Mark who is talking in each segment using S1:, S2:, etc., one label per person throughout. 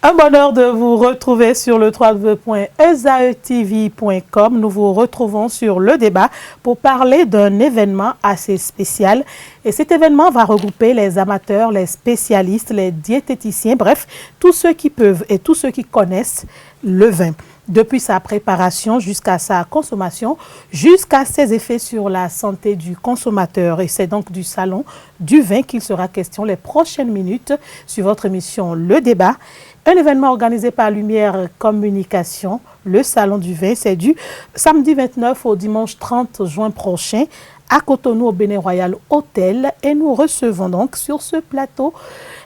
S1: Un bonheur de vous retrouver sur le www.esaetv.com. Nous vous retrouvons sur le débat pour parler d'un événement assez spécial. Et cet événement va regrouper les amateurs, les spécialistes, les diététiciens, bref, tous ceux qui peuvent et tous ceux qui connaissent le vin. Depuis sa préparation jusqu'à sa consommation, jusqu'à ses effets sur la santé du consommateur. Et c'est donc du salon du vin qu'il sera question les prochaines minutes sur votre émission Le Débat. Un événement organisé par Lumière Communication, le Salon du Vin, c'est du samedi 29 au dimanche 30 juin prochain à Cotonou au Bénin Royal Hotel. Et nous recevons donc sur ce plateau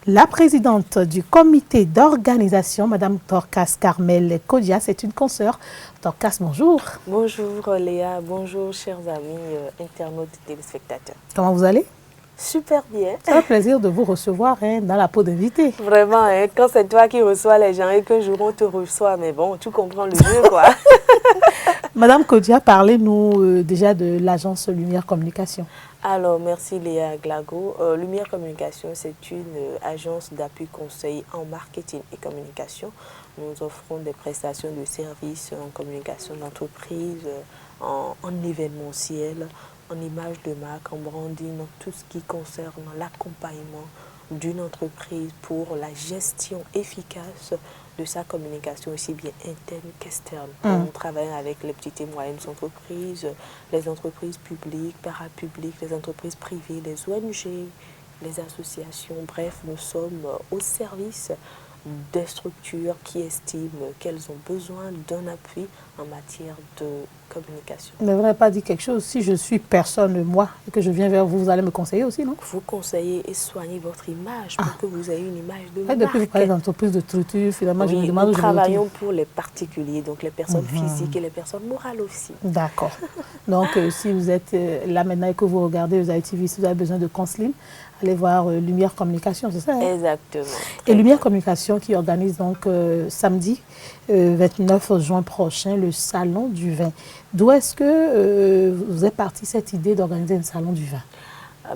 S1: la présidente du comité d'organisation, Madame Dorcas Carmel Kodia. C'est une consoeur. Dorcas, bonjour.
S2: Bonjour Léa, bonjour chers amis internautes et téléspectateurs.
S1: Comment vous allez?
S2: Super bien.
S1: C'est un plaisir de vous recevoir dans la peau d'invité.
S2: Vraiment, quand c'est toi qui reçois les gens et qu'un jour on te reçoit, mais bon, tu comprends le jeu, quoi.
S1: Madame Kodia, parlez-nous déjà de l'agence Lumière Communication.
S2: Alors, merci Léa Glago. Lumière Communication, c'est une agence d'appui conseil en marketing et communication. Nous offrons des prestations de services en communication d'entreprise, en événementiel, en image de marque, en branding, dans tout ce qui concerne l'accompagnement d'une entreprise pour la gestion efficace de sa communication, aussi bien interne qu'externe. On travaille avec les petites et moyennes entreprises, les entreprises publiques, parapubliques, les entreprises privées, les ONG, les associations. Bref, nous sommes au service des structures qui estiment qu'elles ont besoin d'un appui en matière de communication.
S1: Mais vous n'avez pas dit quelque chose, si je suis personne, moi, et que je viens vers vous, vous allez me conseiller aussi, non?
S2: Vous conseillez et soignez votre image pour que vous ayez une image de marque.
S1: Depuis que vous parlez d'entreprise de structure, finalement,
S2: oui,
S1: je me demande...
S2: Nous travaillons pour les particuliers, donc les personnes physiques et les personnes morales aussi. D'accord.
S1: Donc, si vous êtes là maintenant et que vous regardez Eza TV, si vous avez besoin de conseils, allez voir Lumière Communication, c'est ça?
S2: Exactement.
S1: Et Lumière Communication qui organise donc samedi 29 juin prochain le Salon du Vin. D'où est-ce que vous est partie cette idée d'organiser un Salon du Vin?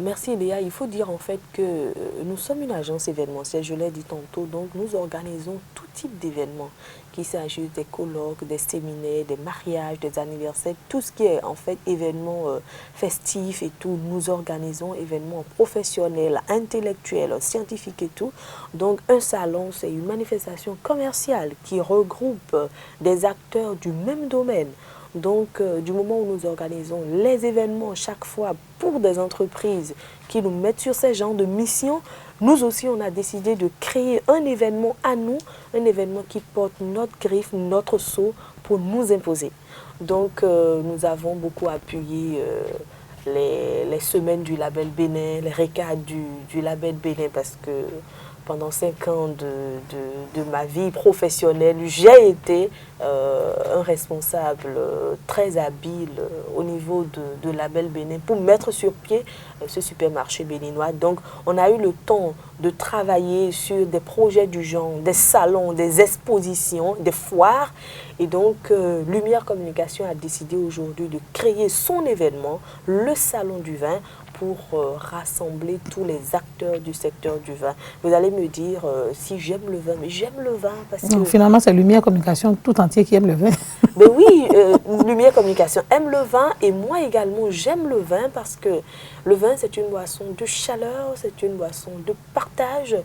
S2: Merci Léa. Il faut dire en fait que nous sommes une agence événementielle, je l'ai dit tantôt, donc nous organisons tout type d'événements, qu'il s'agisse des colloques, des séminaires, des mariages, des anniversaires, tout ce qui est en fait événements festifs et tout. Nous organisons événements professionnels, intellectuels, scientifiques et tout. Donc un salon, c'est une manifestation commerciale qui regroupe des acteurs du même domaine. Donc, du moment où nous organisons les événements chaque fois pour des entreprises qui nous mettent sur ces genres de missions, nous aussi, on a décidé de créer un événement à nous, un événement qui porte notre griffe, notre sceau pour nous imposer. Donc, nous avons beaucoup appuyé les semaines du label Bénin, les récats du label Bénin, parce que pendant 5 ans de ma vie professionnelle, j'ai été un responsable très habile au niveau de label Bénin pour mettre sur pied ce supermarché béninois. Donc, on a eu le temps de travailler sur des projets du genre, des salons, des expositions, des foires. Et donc, Lumière Communication a décidé aujourd'hui de créer son événement, le Salon du Vin, pour rassembler tous les acteurs du secteur du vin. Vous allez me dire si j'aime le vin, mais j'aime le vin parce que...
S1: Finalement, c'est Lumière Communication tout entier qui aime le vin.
S2: Mais oui, Lumière Communication aime le vin et moi également, j'aime le vin parce que le vin, c'est une boisson de chaleur, c'est une boisson de partage,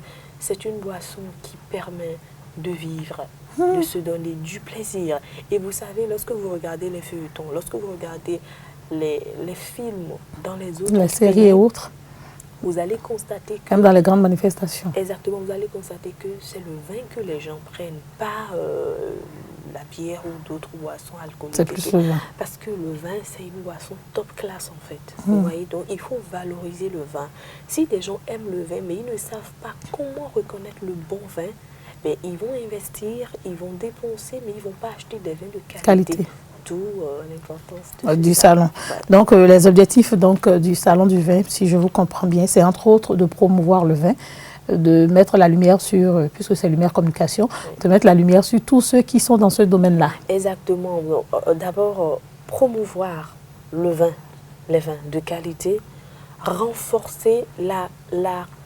S2: c'est une boisson qui permet de vivre, de se donner du plaisir. Et vous savez, lorsque vous regardez les feuilletons, lorsque vous regardez les films dans les autres
S1: les séries et autres,
S2: vous allez constater que...
S1: Même dans les grandes manifestations.
S2: Exactement, vous allez constater que c'est le vin que les gens prennent, pas la bière ou d'autres boissons alcooliques.
S1: C'est plus le vin.
S2: Parce que le vin, c'est une boisson top classe en fait. Vous voyez, donc il faut valoriser le vin. Si des gens aiment le vin, mais ils ne savent pas comment reconnaître le bon vin, ben, ils vont investir, ils vont dépenser, mais ils ne vont pas acheter des vins de qualité. L'importance
S1: du salon. Donc, les objectifs du salon du vin, si je vous comprends bien, c'est entre autres de promouvoir le vin, de mettre la lumière sur, puisque c'est Lumière Communication, de mettre la lumière sur tous ceux qui sont dans ce domaine-là.
S2: Exactement. D'abord, promouvoir le vin, les vins de qualité, renforcer la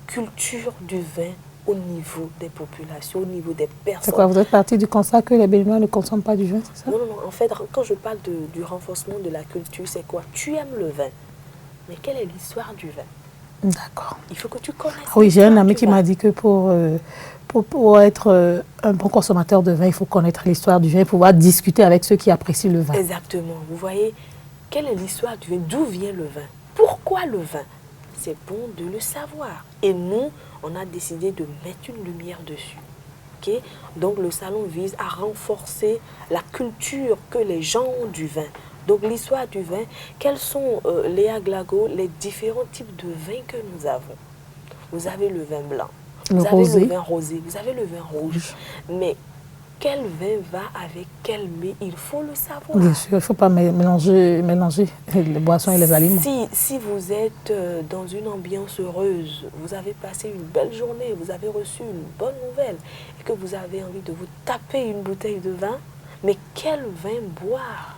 S2: culture du vin au niveau des populations, au niveau des personnes.
S1: C'est quoi, vous êtes parti du constat que les Béninois ne consomment pas du vin, c'est ça?
S2: Non, non, non. En fait, quand je parle du renforcement de la culture, c'est quoi? Tu aimes le vin, mais quelle est l'histoire du vin?
S1: D'accord.
S2: Il faut que tu connaisses.
S1: Oui, j'ai un ami qui m'a dit que pour être un bon consommateur de vin, il faut connaître l'histoire du vin et pouvoir discuter avec ceux qui apprécient le vin.
S2: Exactement. Vous voyez, quelle est l'histoire du vin? D'où vient le vin? Pourquoi le vin? C'est bon de le savoir. Et nous, on a décidé de mettre une lumière dessus. Okay? Donc, le salon vise à renforcer la culture que les gens ont du vin. Donc, l'histoire du vin, quels sont, Léa Glago, les différents types de vins que nous avons? Vous avez le vin blanc, vous avez le vin rosé, vous avez le vin rouge. Mais quel vin va avec quel mets? Il faut le savoir.
S1: Bien sûr, il ne faut pas mélanger les boissons et les aliments.
S2: Si vous êtes dans une ambiance heureuse, vous avez passé une belle journée, vous avez reçu une bonne nouvelle et que vous avez envie de vous taper une bouteille de vin, mais quel vin boire?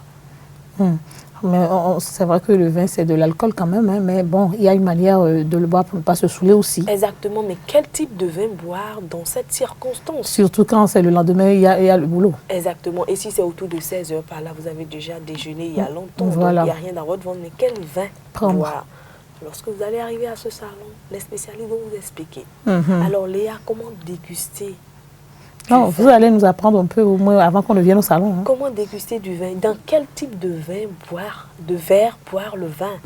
S1: Mais c'est vrai que le vin, c'est de l'alcool quand même, hein, mais bon, il y a une manière de le boire pour ne pas se saouler aussi.
S2: Exactement, mais quel type de vin boire dans cette circonstance?
S1: Surtout quand c'est le lendemain, il y a le boulot.
S2: Exactement, et si c'est autour de 16 h par là, vous avez déjà déjeuné il y a longtemps,
S1: voilà.
S2: Donc il n'y a rien dans votre ventre, mais quel vin boire? Lorsque vous allez arriver à ce salon, les spécialistes vont vous expliquer. Alors Léa, comment déguster?
S1: Non, vous allez nous apprendre un peu au moins avant qu'on ne vienne au salon. Hein.
S2: Comment déguster du vin? Dans quel type de vin boire, de verre boire le vin?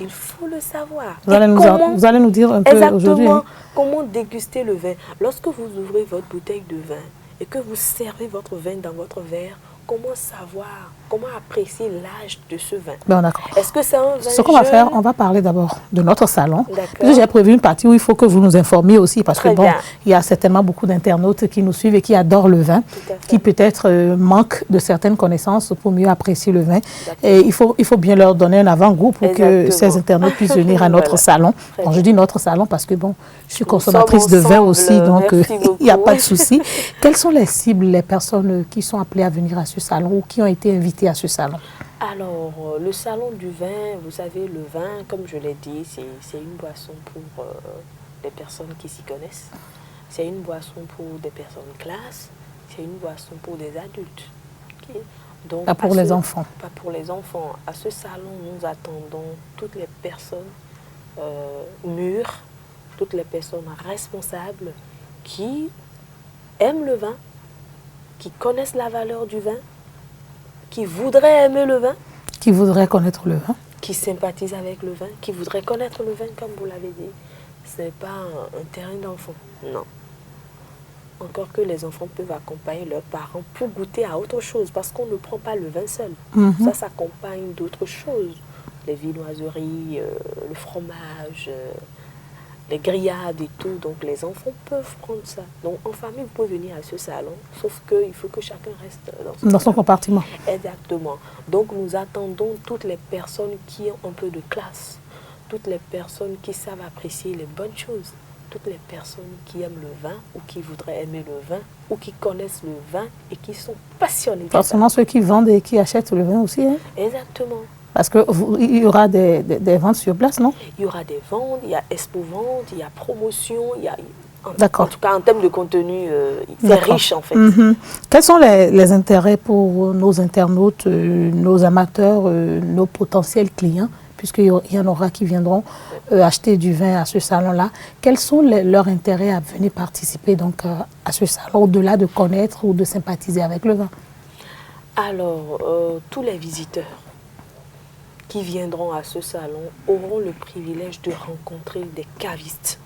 S2: Il faut le savoir.
S1: Vous allez nous dire un peu aujourd'hui.
S2: Exactement, comment déguster le vin? Lorsque vous ouvrez votre bouteille de vin et que vous servez votre vin dans votre verre, comment savoir, comment apprécier l'âge de ce vin?
S1: Bon, d'accord.
S2: Est-ce que c'est un vin
S1: Ce qu'on va faire, on va parler d'abord de notre salon.
S2: D'accord.
S1: J'ai prévu une partie où il faut que vous nous informiez aussi, parce que bon, il y a certainement beaucoup d'internautes qui nous suivent et qui adorent le vin, qui peut-être manquent de certaines connaissances pour mieux apprécier le vin. Et il faut bien leur donner un avant-goût pour que ces internautes puissent venir à notre salon. Bon, je dis notre salon parce que bon, je suis consommatrice de vin aussi, donc il n'y a pas de souci. Quelles sont les cibles, les personnes qui sont appelées à venir à ce salon ou qui ont été invitées à ce salon?
S2: Alors, le salon du vin, vous savez, le vin, comme je l'ai dit, c'est une boisson pour des personnes qui s'y connaissent. C'est une boisson pour des personnes classes. C'est une boisson pour des adultes. Okay? Donc,
S1: pas pour les enfants.
S2: Pas pour les enfants. À ce salon, nous attendons toutes les personnes mûres, toutes les personnes responsables qui aiment le vin, qui connaissent la valeur du vin, qui voudraient aimer le vin.
S1: Qui voudraient connaître le vin.
S2: Qui sympathisent avec le vin, qui voudraient connaître le vin, comme vous l'avez dit. Ce n'est pas un terrain d'enfant, non. Encore que les enfants peuvent accompagner leurs parents pour goûter à autre chose, parce qu'on ne prend pas le vin seul. Ça s'accompagne d'autres choses. Les viennoiseries, le fromage, les grillades et tout. Donc les enfants peuvent prendre ça. Donc en famille, vous pouvez venir à ce salon, sauf qu'il faut que chacun reste
S1: dans son compartiment.
S2: Exactement. Donc nous attendons toutes les personnes qui ont un peu de classe, toutes les personnes qui savent apprécier les bonnes choses, toutes les personnes qui aiment le vin ou qui voudraient aimer le vin ou qui connaissent le vin et qui sont passionnés.
S1: Forcément ceux qui vendent et qui achètent le vin aussi. Hein?
S2: Exactement.
S1: Parce qu'il y aura des ventes sur place, non?
S2: Il y aura des ventes, il y a expo-vente, il y a promotion, il y a...
S1: D'accord.
S2: En tout cas, en termes de contenu, c'est riche en fait.
S1: Quels sont les intérêts pour nos internautes, nos amateurs, nos potentiels clients, puisqu'il y en aura qui viendront acheter du vin à ce salon-là? Quels sont leurs intérêts à venir participer donc, à ce salon, au-delà de connaître ou de sympathiser avec le vin?
S2: Alors, tous les visiteurs qui viendront à ce salon auront le privilège de rencontrer des cavistes.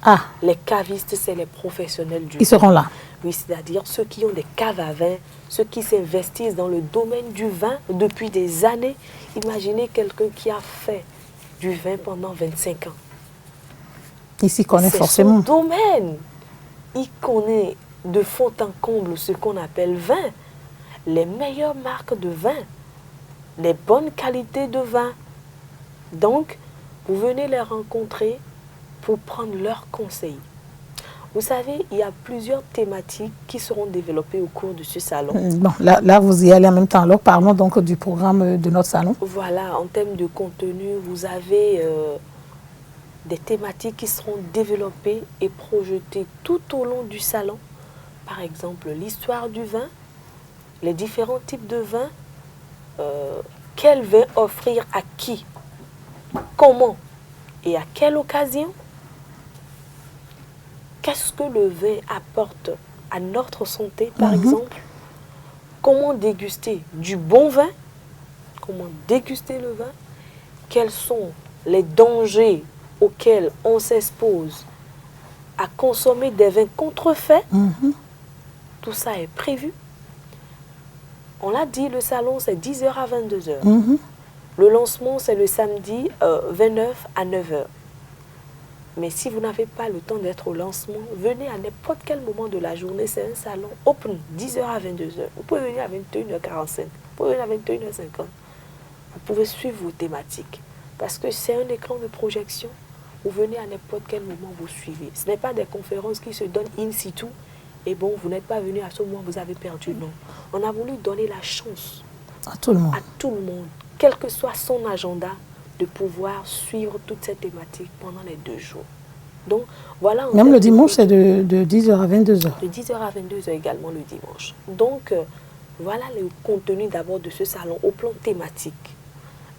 S1: Ah.
S2: Les cavistes, c'est les professionnels du vin.
S1: Ils seront là.
S2: Oui, c'est-à-dire ceux qui ont des caves à vin, ceux qui s'investissent dans le domaine du vin depuis des années. Imaginez quelqu'un qui a fait du vin pendant 25 ans.
S1: Il s'y connaît forcément.
S2: C'est son domaine. Il connaît de fond en comble ce qu'on appelle vin, les meilleures marques de vin, les bonnes qualités de vin. Donc, vous venez les rencontrer pour prendre leurs conseils. Vous savez, il y a plusieurs thématiques qui seront développées au cours de ce salon.
S1: Bon, là, vous y allez en même temps. Alors, parlons donc du programme de notre salon.
S2: Voilà, en termes de contenu, vous avez des thématiques qui seront développées et projetées tout au long du salon. Par exemple, l'histoire du vin, les différents types de vins, quel vin offrir à qui, comment et à quelle occasion. Qu'est-ce que le vin apporte à notre santé, par exemple? Comment déguster du bon vin? Comment déguster le vin? Quels sont les dangers auxquels on s'expose à consommer des vins contrefaits? Tout ça est prévu. On l'a dit, le salon, c'est 10h à 22h. Le lancement, c'est le samedi 29 à 9h. Mais si vous n'avez pas le temps d'être au lancement, venez à n'importe quel moment de la journée. C'est un salon open, 10h à 22h. Vous pouvez venir à 21h45, vous pouvez venir à 21h50. Vous pouvez suivre vos thématiques. Parce que c'est un écran de projection. Vous venez à n'importe quel moment, vous suivez. Ce n'est pas des conférences qui se donnent in situ. Et bon, vous n'êtes pas venu à ce moment, vous avez perdu. Non. On a voulu donner la chance
S1: à tout le monde.
S2: À tout le monde, quel que soit son agenda, de pouvoir suivre toute cette thématique pendant les 2 jours. Donc, voilà.
S1: Même le dimanche, c'est de 10h à 22h.
S2: De 10h à 22h également le dimanche. Donc, voilà le contenu d'abord de ce salon au plan thématique.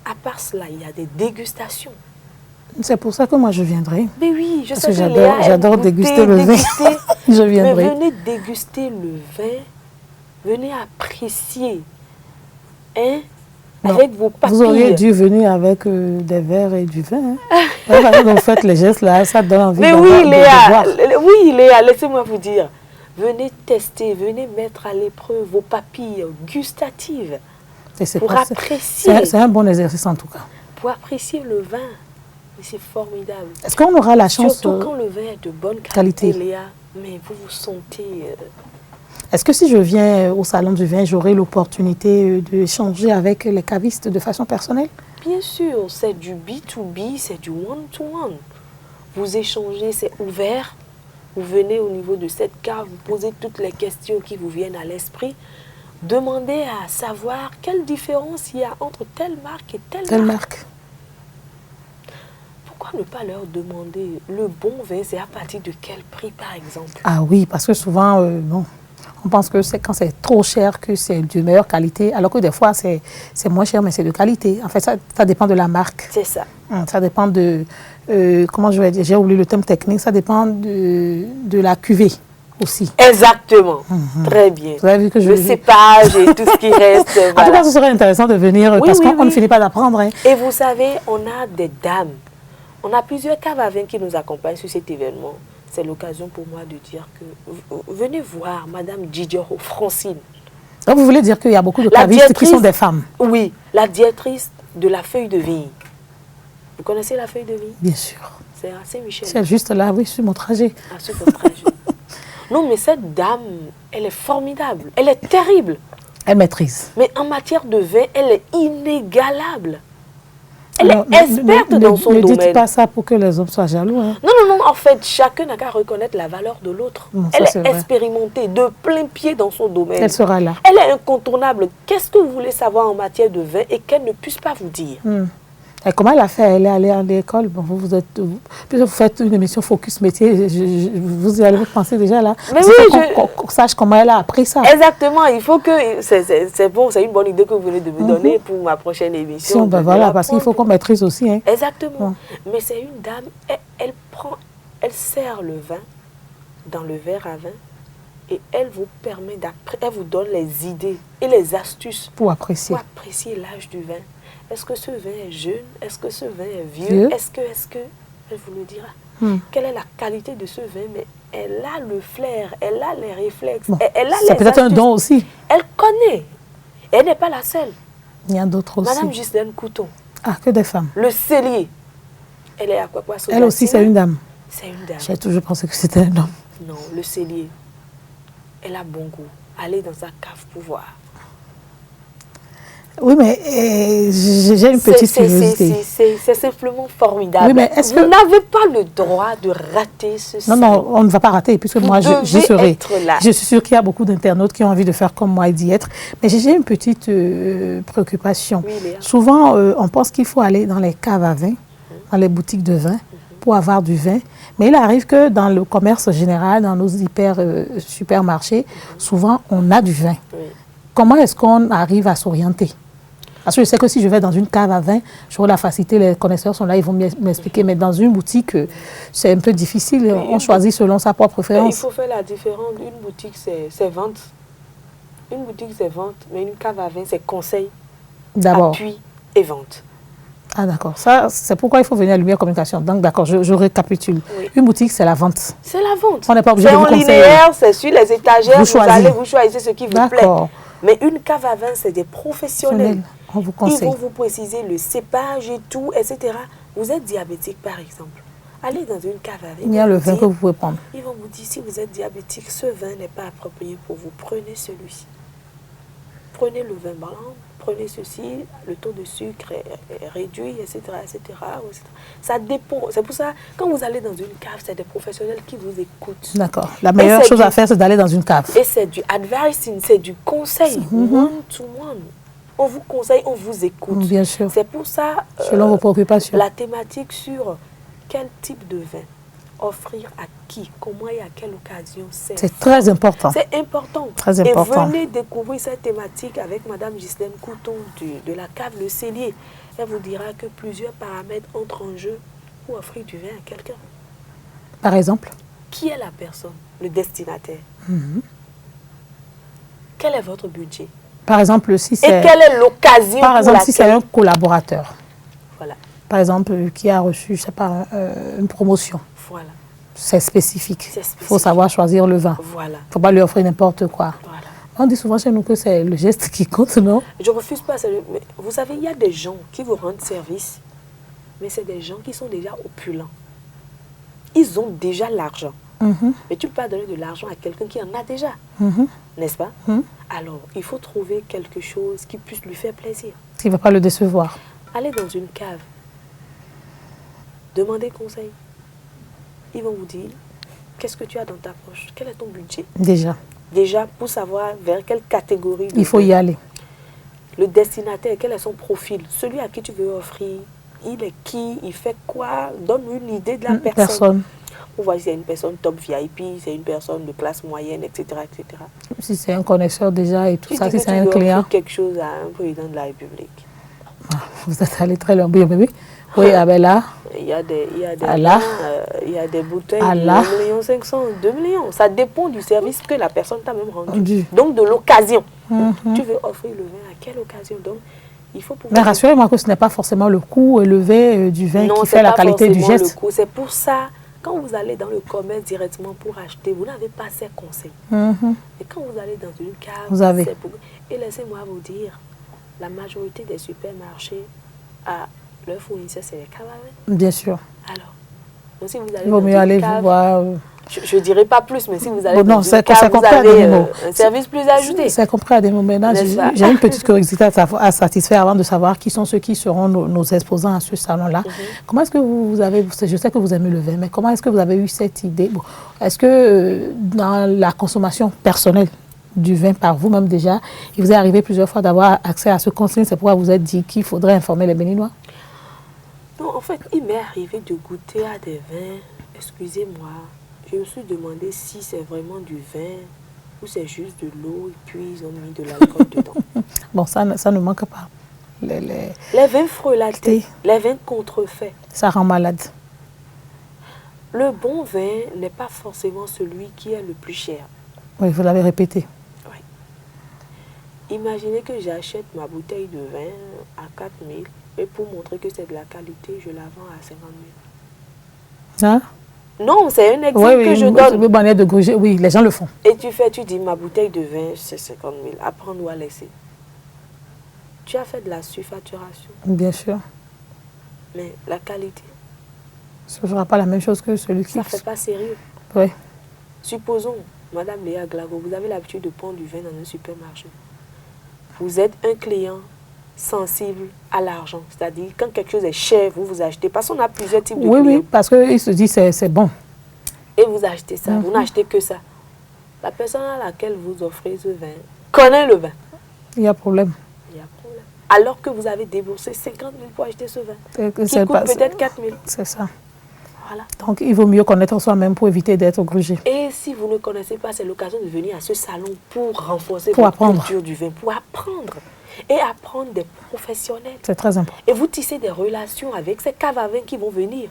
S2: À part cela, il y a des dégustations.
S1: C'est pour ça que moi, je viendrai.
S2: Mais oui, je sais
S1: que
S2: Léa
S1: j'adore déguster le vin. Je viendrai.
S2: Mais venez déguster le vin. Venez apprécier. Hein?
S1: Non,
S2: avec vos papilles.
S1: Vous auriez dû venir avec des verres et du vin. Hein? Vous faites les gestes là, ça donne envie
S2: de boire. Oui, Léa, laissez-moi vous dire. Venez tester, venez mettre à l'épreuve vos papilles gustatives pour apprécier.
S1: C'est un bon exercice en tout cas.
S2: Pour apprécier le vin. C'est formidable.
S1: Est-ce qu'on aura la chance...
S2: Surtout quand le vin est de bonne qualité, Léa, mais vous vous sentez...
S1: Est-ce que si je viens au salon du vin, j'aurai l'opportunité d'échanger avec les cavistes de façon personnelle?
S2: Bien sûr, c'est du B2B, c'est du one-to-one. Vous échangez, c'est ouvert. Vous venez au niveau de cette cave, vous posez toutes les questions qui vous viennent à l'esprit. Demandez à savoir quelle différence il y a entre telle marque et telle marque. Pourquoi ne pas leur demander le bon vin, c'est à partir de quel prix par exemple?
S1: Ah oui, parce que souvent, on pense que c'est quand c'est trop cher que c'est de meilleure qualité, alors que des fois c'est moins cher mais c'est de qualité. En fait, ça dépend de la marque.
S2: C'est ça.
S1: Ça dépend de, comment je vais dire, j'ai oublié le terme technique, ça dépend de la cuvée aussi.
S2: Exactement. Très bien.
S1: Vous avez vu que
S2: le cépage et tout ce qui reste. Voilà.
S1: En tout cas, ce serait intéressant de venir parce qu'on ne finit pas d'apprendre. Hein.
S2: Et vous savez, on a des dames. On a plusieurs caves à vin qui nous accompagnent sur cet événement. C'est l'occasion pour moi de dire que venez voir Madame Didioro Francine.
S1: Donc vous voulez dire qu'il y a beaucoup de cavistes qui sont des femmes?
S2: Oui, la directrice de la feuille de vigne. Vous connaissez la feuille de vigne?
S1: Bien sûr.
S2: C'est à Saint-Michel.
S1: C'est juste là, oui, sur mon trajet.
S2: Ah, sur mon trajet. Non, mais cette dame, elle est formidable. Elle est terrible.
S1: Elle maîtrise.
S2: Mais en matière de vin, elle est inégalable. Elle est experte dans son domaine.
S1: Ne dites pas ça pour que les hommes soient jaloux. Hein.
S2: Non. En fait, chacun n'a qu'à reconnaître la valeur de l'autre. Elle est expérimentée de plein pied dans son domaine.
S1: Elle sera là.
S2: Elle est incontournable. Qu'est-ce que vous voulez savoir en matière de vin et qu'elle ne puisse pas vous dire?
S1: Et comment elle a fait? Elle est allée à l'école. Bon, puisque vous faites une émission Focus Métier, vous allez penser déjà là.
S2: Mais oui,
S1: qu'on sache comment elle a appris ça.
S2: Exactement. Il faut que... C'est bon, c'est une bonne idée que vous venez de me donner pour ma prochaine émission.
S1: Voilà, parce qu'il faut qu'on maîtrise aussi. Hein.
S2: Exactement. Mais c'est une dame, elle sert le vin dans le verre à vin et elle vous permet elle vous donne les idées et les astuces
S1: pour apprécier
S2: l'âge du vin. Est-ce que ce vin est jeune? Est-ce que ce vin est vieux? Est-ce que elle vous le dira. Quelle est la qualité de ce vin? Mais elle a le flair, elle a les réflexes, elle a les
S1: c'est peut-être un don aussi.
S2: Elle connaît. Elle n'est pas la seule.
S1: Il y a d'autres aussi.
S2: Madame Ghislaine Couton.
S1: Ah, que des femmes.
S2: Le cellier. Elle est à quoi?
S1: Elle aussi, c'est une dame.
S2: C'est une dame.
S1: J'ai toujours pensé que c'était un homme.
S2: Non, le cellier. Elle a bon goût. Allez dans sa cave pour voir.
S1: Oui, mais j'ai une petite curiosité.
S2: C'est simplement formidable.
S1: Oui, mais
S2: vous n'avez pas le droit de rater ce salon.
S1: Non, on ne va pas rater, puisque moi, j'y serai. Je suis sûre qu'il y a beaucoup d'internautes qui ont envie de faire comme moi et d'y être. Mais j'ai une petite préoccupation.
S2: Oui,
S1: souvent, on pense qu'il faut aller dans les caves à vin, dans les boutiques de vin, pour avoir du vin, mais il arrive que dans le commerce général, dans nos supermarchés, souvent on a du vin.
S2: Oui.
S1: Comment est-ce qu'on arrive à s'orienter? Parce que je sais que si je vais dans une cave à vin, j'aurai la facilité, les connaisseurs sont là, ils vont m'expliquer. Mais dans une boutique, c'est un peu difficile. On choisit selon sa propre préférence.
S2: Il faut faire la différence. Une boutique, c'est vente. Une boutique, c'est vente. Mais une cave à vin, c'est conseil, appui et vente.
S1: Ah d'accord. Ça, c'est pourquoi il faut venir à Lumière Communication. Donc d'accord, je récapitule. Oui. Une boutique, c'est la vente.
S2: C'est la vente.
S1: On n'est pas obligé de vous conseiller.
S2: C'est en linéaire, c'est sur les étagères. Vous allez, vous choisissez ce qui vous plaît. Mais une cave à vin, c'est des professionnels.
S1: On vous conseille.
S2: Ils vont vous préciser le cépage et tout, etc. Vous êtes diabétique, par exemple. Allez dans une cave à vin.
S1: Il y a le vin que vous pouvez prendre.
S2: Ils vont vous dire, si vous êtes diabétique, ce vin n'est pas approprié pour vous. Prenez celui-ci. Prenez le vin blanc, prenez ceci, le taux de sucre est réduit, etc., etc., etc. Ça dépend. C'est pour ça, quand vous allez dans une cave, c'est des professionnels qui vous écoutent.
S1: D'accord. La meilleure chose à faire, c'est d'aller dans une cave.
S2: Et c'est du advising, c'est du conseil, one to one. On vous conseille, on vous écoute.
S1: Bien sûr.
S2: C'est pour ça,
S1: selon vos préoccupations,
S2: la thématique sur quel type de vin offrir à qui, comment et à quelle occasion,
S1: c'est très important.
S2: C'est important.
S1: Très important.
S2: Et venez découvrir cette thématique avec Madame Ghislaine Couton de la cave Le Cellier. Elle vous dira que plusieurs paramètres entrent en jeu pour offrir du vin à quelqu'un.
S1: Par exemple?
S2: Qui est la personne, le destinataire? Quel est votre budget?
S1: Par exemple, si c'est...
S2: Et quelle est l'occasion?
S1: Par exemple, si c'est un collaborateur.
S2: Voilà.
S1: Par exemple, qui a reçu, je sais pas, une promotion.
S2: Voilà.
S1: C'est spécifique. Il faut savoir choisir le vin.
S2: Voilà.
S1: Il ne faut pas lui offrir n'importe quoi.
S2: Voilà.
S1: On dit souvent chez nous que c'est le geste qui compte, non?
S2: Je ne refuse pas. Mais vous savez, il y a des gens qui vous rendent service, mais c'est des gens qui sont déjà opulents. Ils ont déjà l'argent. Mais tu ne peux pas donner de l'argent à quelqu'un qui en a déjà. N'est-ce pas? Alors, il faut trouver quelque chose qui puisse lui faire plaisir.
S1: Qui ne va pas le décevoir.
S2: Allez dans une cave. Demandez conseil. Ils vont vous dire, qu'est-ce que tu as dans ta poche? Quel est ton budget? Déjà, pour savoir vers quelle catégorie.
S1: Il faut y aller.
S2: Le destinataire, quel est son profil? Celui à qui tu veux offrir, il est qui? Il fait quoi? Donne une idée de la personne. Vous voyez, c'est une personne top VIP, c'est une personne de classe moyenne, etc. etc.
S1: Si c'est un connaisseur déjà et tout ça, si c'est un client.
S2: Quelque chose à un président de la République.
S1: Vous êtes allé très loin, oui. Oui, ah ben là.
S2: Il y a des bouteilles de 1,5 million, 2 millions. Ça dépend du service que la personne t'a même rendu. Donc de l'occasion. Tu veux offrir le vin à quelle occasion? Donc il faut pouvoir...
S1: Mais rassurez-moi que ce n'est pas forcément le coût élevé du vin qui fait la qualité du geste.
S2: C'est pour ça, quand vous allez dans le commerce directement pour acheter, vous n'avez pas ces conseils. Et quand vous allez dans une cave,
S1: vous avez.
S2: Et laissez-moi vous dire, la majorité des supermarchés à leur fournisseur, c'est les caves à vin.
S1: Bien sûr.
S2: Alors, donc si vous allez
S1: il vaut mieux aller voir.
S2: Je ne dirais pas plus, mais si vous allez
S1: dans une cave, vous
S2: avez un service plus ajouté.
S1: C'est compris à des moments. J'ai une petite curiosité à satisfaire avant de savoir qui sont ceux qui seront nos exposants à ce salon-là. Comment est-ce que vous avez, je sais que vous aimez le vin, mais comment est-ce que vous avez eu cette idée? Est-ce que dans la consommation personnelle du vin par vous-même déjà, il vous est arrivé plusieurs fois d'avoir accès à ce conseil? C'est pourquoi vous êtes dit qu'il faudrait informer les Béninois?
S2: Non, en fait, il m'est arrivé de goûter à des vins, excusez-moi, je me suis demandé si c'est vraiment du vin ou c'est juste de l'eau et puis ils ont mis de l'alcool dedans.
S1: Bon, ça ne manque pas.
S2: Les vins frelatés, les vins contrefaits.
S1: Ça rend malade.
S2: Le bon vin n'est pas forcément celui qui est le plus cher.
S1: Oui, vous l'avez répété.
S2: Oui. Imaginez que j'achète ma bouteille de vin à 4 000 et pour montrer que c'est de la qualité, je la vends à 50 000.
S1: Hein?
S2: Non, c'est un exemple que je donne.
S1: Oui, les gens le font.
S2: Et tu dis, ma bouteille de vin, c'est 50 000. À prendre ou à laisser. Tu as fait de la surfacturation.
S1: Bien sûr.
S2: Mais la qualité.
S1: Ça ne fera pas la même chose que celui qui...
S2: Ça ne fait pas sérieux.
S1: Oui.
S2: Supposons, Madame Léa Glago, vous avez l'habitude de prendre du vin dans un supermarché. Vous êtes un client sensible à l'argent. C'est-à-dire, quand quelque chose est cher, vous achetez. Parce qu'on a plusieurs types de clients.
S1: Oui, parce qu'il se dit c'est bon.
S2: Et vous achetez ça. Vous n'achetez que ça. La personne à laquelle vous offrez ce vin connaît le vin.
S1: Il y a problème.
S2: Il y a problème. Alors que vous avez déboursé 50 000 pour acheter ce vin. Qui coûte peut-être 4 000.
S1: C'est ça.
S2: Voilà.
S1: Donc, il vaut mieux connaître soi-même pour éviter d'être grugé.
S2: Et si vous ne connaissez pas, c'est l'occasion de venir à ce salon pour renforcer
S1: Pour
S2: votre
S1: apprendre.
S2: culture du vin, pour apprendre. Et apprendre des professionnels.
S1: C'est très important.
S2: Et vous tissez des relations avec ces caves à vin qui vont venir.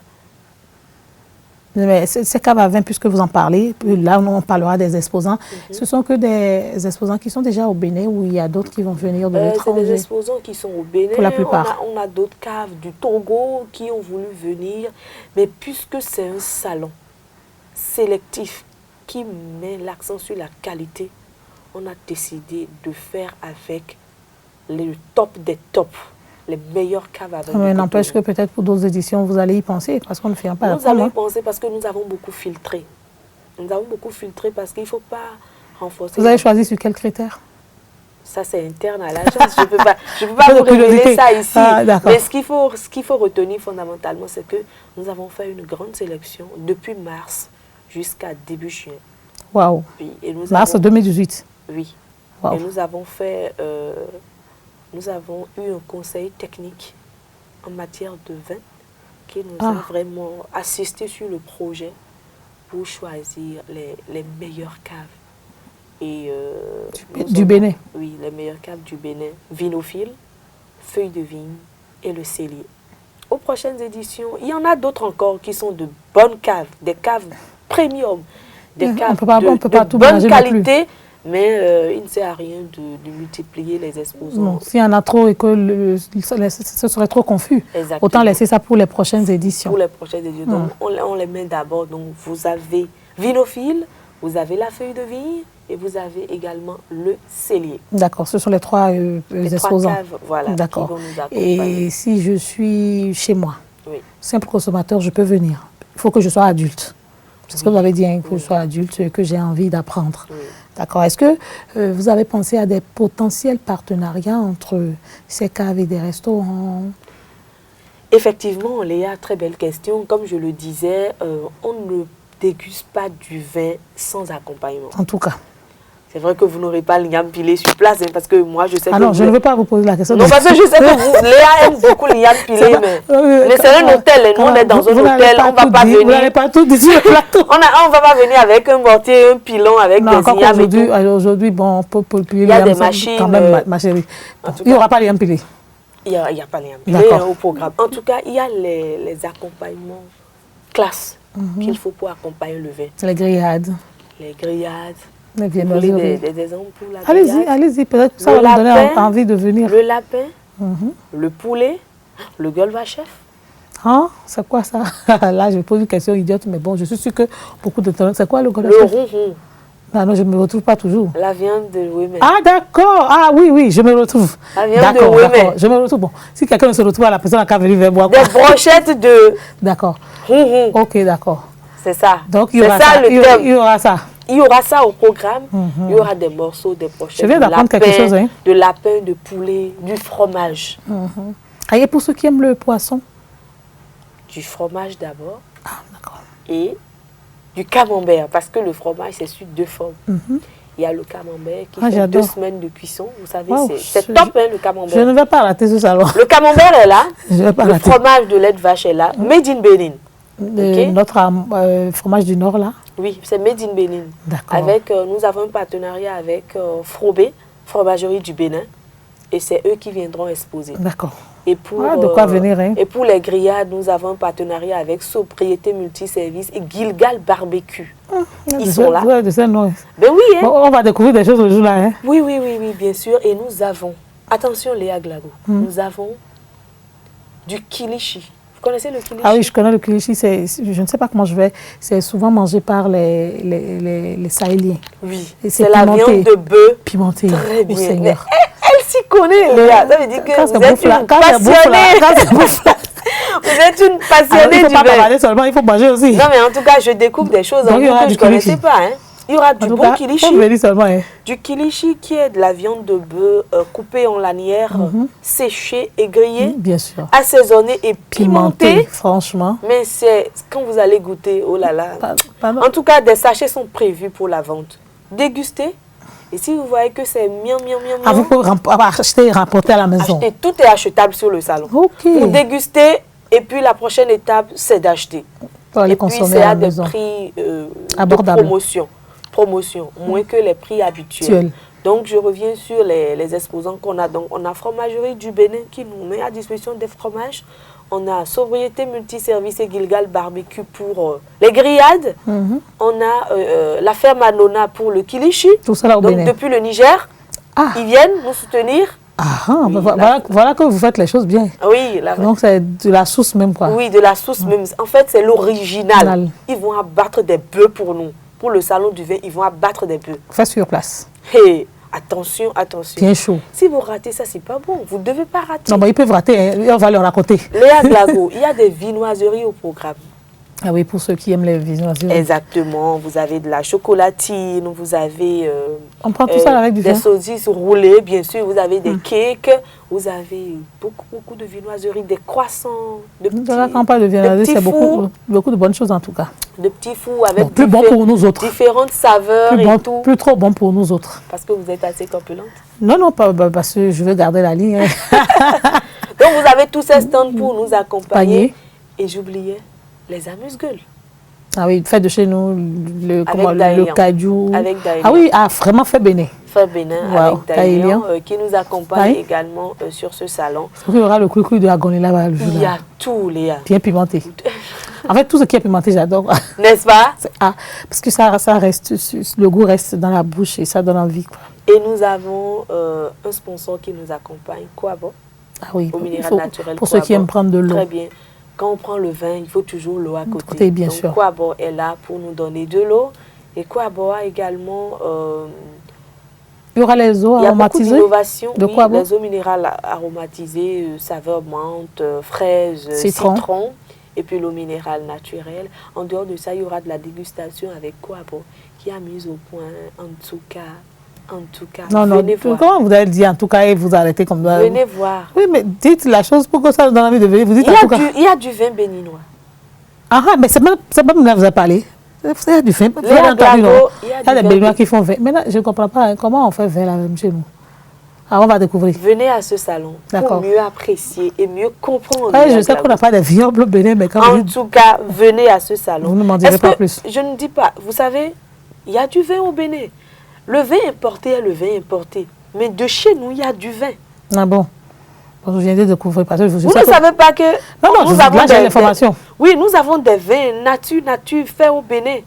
S1: Mais ces caves à vin, puisque vous en parlez, là on parlera des exposants. Ce sont que des exposants qui sont déjà au Bénin ou il y a d'autres qui vont venir de
S2: C'est
S1: l'étranger?
S2: des exposants qui sont au Bénin.
S1: Pour la plupart.
S2: On a d'autres caves du Togo qui ont voulu venir. Mais puisque c'est un salon sélectif qui met l'accent sur la qualité, on a décidé de faire avec le top des tops. Les meilleurs caves à vin.
S1: Mais n'empêche que peut-être pour d'autres éditions, vous allez y penser, parce qu'on ne fait pas la
S2: Nous allons
S1: promo.
S2: y penser parce que nous avons beaucoup filtré. Nous avons beaucoup filtré parce qu'il ne faut pas renforcer.
S1: Vous avez choisi sur quels critères?
S2: Ça, c'est interne à l'agence. Je ne peux pas vous révéler ça ici.
S1: Ah,
S2: mais ce qu'il faut retenir fondamentalement, c'est que nous avons fait une grande sélection depuis mars jusqu'à début juin.
S1: Waouh.
S2: Oui, et nous
S1: Mars
S2: avons,
S1: 2018.
S2: oui.
S1: Wow.
S2: Et nous avons fait... nous avons eu un conseil technique en matière de vin qui nous a vraiment assisté sur le projet pour choisir les meilleures caves. Et,
S1: du Bénin.
S2: Oui, les meilleures caves du Bénin. Vinophile, Feuille de Vigne et le Cellier. Aux prochaines éditions, il y en a d'autres encore qui sont de bonnes caves, des caves premium, des caves de bonne qualité. Mais il ne sert à rien de multiplier les exposants.
S1: Non, s'il y en a trop et que ce serait trop confus,
S2: exactement.
S1: Autant laisser ça pour les prochaines éditions.
S2: Pour les prochaines éditions. Donc, on les met d'abord. Donc, vous avez Vinophile, vous avez la Feuille de Vigne et vous avez également le Cellier.
S1: D'accord, ce sont les trois exposants.
S2: Trois caves, voilà,
S1: d'accord.
S2: qui vont nous accompagner.
S1: Et si je suis chez moi,
S2: oui.
S1: Simple consommateur, je peux venir. Il faut que je sois adulte. C'est ce que vous avez dit, hein, que je sois adulte et que j'ai envie d'apprendre. Oui. D'accord. Est-ce que vous avez pensé à des potentiels partenariats entre ces caves et des restaurants?
S2: Effectivement, Léa, très belle question. Comme je le disais, on ne déguste pas du vin sans accompagnement.
S1: En tout cas.
S2: C'est vrai que vous n'aurez pas l'igname pilé sur place, hein, parce que moi, je sais que...
S1: non, je ne veux pas vous poser la question.
S2: Non, parce que je sais que Léa aime beaucoup l'igname pilé, mais c'est un hôtel, et nous, on est dans un hôtel, on ne va pas venir...
S1: Vous n'allez pas tout dire sur le plateau.
S2: On ne va pas venir avec un mortier, un pilon, avec des ignames et tout.
S1: Aujourd'hui, bon, pour piler,
S2: il y a des machines...
S1: Quand même, ma chérie. Il n'y aura pas l'igname pilé.
S2: Il n'y a pas l'igname pilé au programme. En tout cas, il y a les accompagnements classe qu'il faut pour accompagner le vin.
S1: C'est les grillades.
S2: Les grillades.
S1: Des
S2: exemples pour la
S1: grillade. Allez-y, peut-être que ça va nous donner envie de venir.
S2: Le lapin, le poulet, le golvachef.
S1: Hein? C'est quoi ça? Là, je pose une question idiote, mais bon, je suis sûre que beaucoup de temps. C'est quoi le golvachef?
S2: Le ronron.
S1: Non, je ne me retrouve pas toujours.
S2: La viande de Wémen.
S1: Ah, d'accord. Ah, oui, je me retrouve.
S2: La viande de Wémen.
S1: Je me retrouve. Bon, si quelqu'un se retrouve à la personne qui a venu vers moi.
S2: Des brochettes de...
S1: D'accord.
S2: Ok,
S1: d'accord.
S2: C'est ça.
S1: Donc, il y aura ça. Il y aura ça.
S2: Il y aura ça au programme. Il y aura des morceaux, des brochettes.
S1: Je viens d'apprendre quelque chose. Hein.
S2: De lapin, de poulet, du fromage.
S1: Et pour ceux qui aiment le poisson?
S2: Du fromage d'abord.
S1: Ah, d'accord.
S2: Et du camembert, parce que le fromage, c'est sur deux formes. Il y a le camembert qui fait 2 semaines de cuisson. Vous savez, c'est top, hein, le camembert.
S1: Je ne vais pas rater ce salon.
S2: Le camembert est là. Le fromage de lait de vache est là. Made in Bénin.
S1: Notre fromage du Nord, là?
S2: Oui, c'est Made in Bénin.
S1: D'accord.
S2: Nous avons un partenariat avec Frobé, fromagerie du Bénin. Et c'est eux qui viendront exposer.
S1: D'accord.
S2: Et pour,
S1: de quoi venir, hein.
S2: Et pour les grillades, nous avons un partenariat avec Sobriété Multiservice et Gilgal Barbecue. Ils sont là.
S1: Ben
S2: oui, hein.
S1: On va découvrir des choses le jour-là. Hein.
S2: Oui, bien sûr. Et nous avons, attention Léa Glago, nous avons du kilichi. Vous connaissez le kilichi?
S1: Ah oui, je connais le kilichi. Je ne sais pas comment je vais. C'est souvent mangé par les Sahéliens.
S2: Oui, c'est la viande de bœuf.
S1: Pimentée.
S2: Très bien.
S1: Seigneur.
S2: Elle s'y connaît, Léa. Ça veut dire que vous êtes une passionnée. Vous êtes une passionnée du vin. Il ne faut pas bavarder seulement, il faut manger aussi. Non, mais en tout cas, je découvre des choses que je ne connaissais pas. Hein. Il y aura du bon kilichi. Du kilichi qui est de la viande de bœuf coupée en lanières, séchée et grillée.
S1: Bien sûr.
S2: Assaisonnée et pimentée.
S1: Franchement.
S2: Mais c'est quand vous allez goûter, oh là là. En tout cas, des sachets sont prévus pour la vente. Dégustez. Et si vous voyez que c'est miam.
S1: Ah, vous pouvez acheter et rapporter à la maison.
S2: Tout est achetable sur le salon.
S1: Ok.
S2: Pour déguster, et puis la prochaine étape, c'est d'acheter.
S1: Pour aller
S2: et puis
S1: consommer
S2: c'est
S1: à la
S2: à des
S1: maison.
S2: prix
S1: Abordables.
S2: de promotion, moins que les prix habituels. Donc je reviens sur les exposants qu'on a. Donc on a Fromagerie du Bénin qui nous met à disposition des fromages. On a Sobriété Multiservice et Gilgal Barbecue pour les grillades. On a la ferme Anona pour le kilichi.
S1: Tout ça là au
S2: Donc
S1: Bénin.
S2: depuis le Niger, ils viennent nous soutenir.
S1: Ah,
S2: Oui,
S1: voilà que vous faites les choses bien.
S2: Oui,
S1: donc c'est de la sauce même quoi.
S2: Oui, de la sauce même. En fait, c'est l'original. Ils vont abattre des bœufs pour nous. Pour le salon du vin, ils vont abattre des bœufs.
S1: Fait sur place.
S2: Hey, attention, attention.
S1: Bien chaud.
S2: Si vous ratez ça, c'est pas bon. Vous ne devez pas rater.
S1: Non, ils peuvent rater, hein. On va leur raconter.
S2: Léa Glago, il y a des viennoiseries au programme.
S1: Ah oui, pour ceux qui aiment les viennoiseries.
S2: Exactement. Vous avez de la chocolatine, vous avez
S1: on prend tout ça avec du vin.
S2: Des saucisses roulées, bien sûr. Vous avez des cakes. Vous avez beaucoup de viennoiseries, des croissants.
S1: Dans la campagne de viennoiserie, c'est beaucoup de bonnes choses en tout cas.
S2: De petits fours avec
S1: plus bon pour nous autres.
S2: Différentes saveurs et tout.
S1: Plus trop bon pour nous autres.
S2: Parce que vous êtes assez corpulente?
S1: Non, pas parce que je veux garder la ligne.
S2: Donc vous avez tous ces stands pour nous accompagner. Et j'oubliais les amuse-gueules.
S1: Ah oui, fait de chez nous, le cajou.
S2: Avec Daïlian.
S1: Ah oui, vraiment fait Bénin.
S2: Fait Bénin avec Daïlian qui nous accompagne également sur ce salon.
S1: Il y aura le cru de Agoni là-bas.
S2: Il y a tout, Léa.
S1: Bien pimenté. En fait, tout ce qui est pimenté, j'adore.
S2: N'est-ce pas?
S1: Parce que ça reste, le goût reste dans la bouche et ça donne envie. Quoi.
S2: Et nous avons un sponsor qui nous accompagne, Kouabo.
S1: Ah oui,
S2: au minéral naturel.
S1: Pour ceux qui aiment prendre de l'eau.
S2: Très bien. Quand on prend le vin, il faut toujours l'eau à côté.
S1: Bien
S2: donc,
S1: sûr.
S2: Kouabo est là pour nous donner de l'eau. Et Kouabo a également...
S1: il y aura les eaux aromatisées.
S2: Il y a beaucoup d'innovations.
S1: De
S2: oui, les eaux minérales aromatisées, saveur menthe, fraises, citron. Et puis l'eau minérale naturelle. En dehors de ça, il y aura de la dégustation avec Kouabo qui a mis au point, en tout cas, venez voir.
S1: Comment vous avez dit en tout cas et vous arrêtez comme ça?
S2: Venez voir.
S1: Oui, mais dites la chose pour que ça donne envie de venir. Vous dites
S2: il y a du vin béninois.
S1: Ah, mais c'est même là que vous avez parlé. Il y a du vin. Il y a des Béninois qui font vin. Maintenant, je ne comprends pas comment on fait vin là même chez nous. Ah, on va découvrir.
S2: Venez à ce salon pour mieux apprécier et mieux comprendre.
S1: Oui, je sais qu'on n'a pas de vignobles au Bénin, mais quand
S2: en tout cas, venez à ce salon.
S1: Vous ne m'en direz pas plus.
S2: Je ne dis pas. Vous savez, il y a du vin au Bénin. Le vin importé est le vin importé. Mais de chez nous, il y a du vin.
S1: Ah bon? Je viens de découvrir. Parce que
S2: vous ne savez pas que...
S1: Non, nous avons des informations.
S2: Oui, nous avons des vins nature faits au Bénin.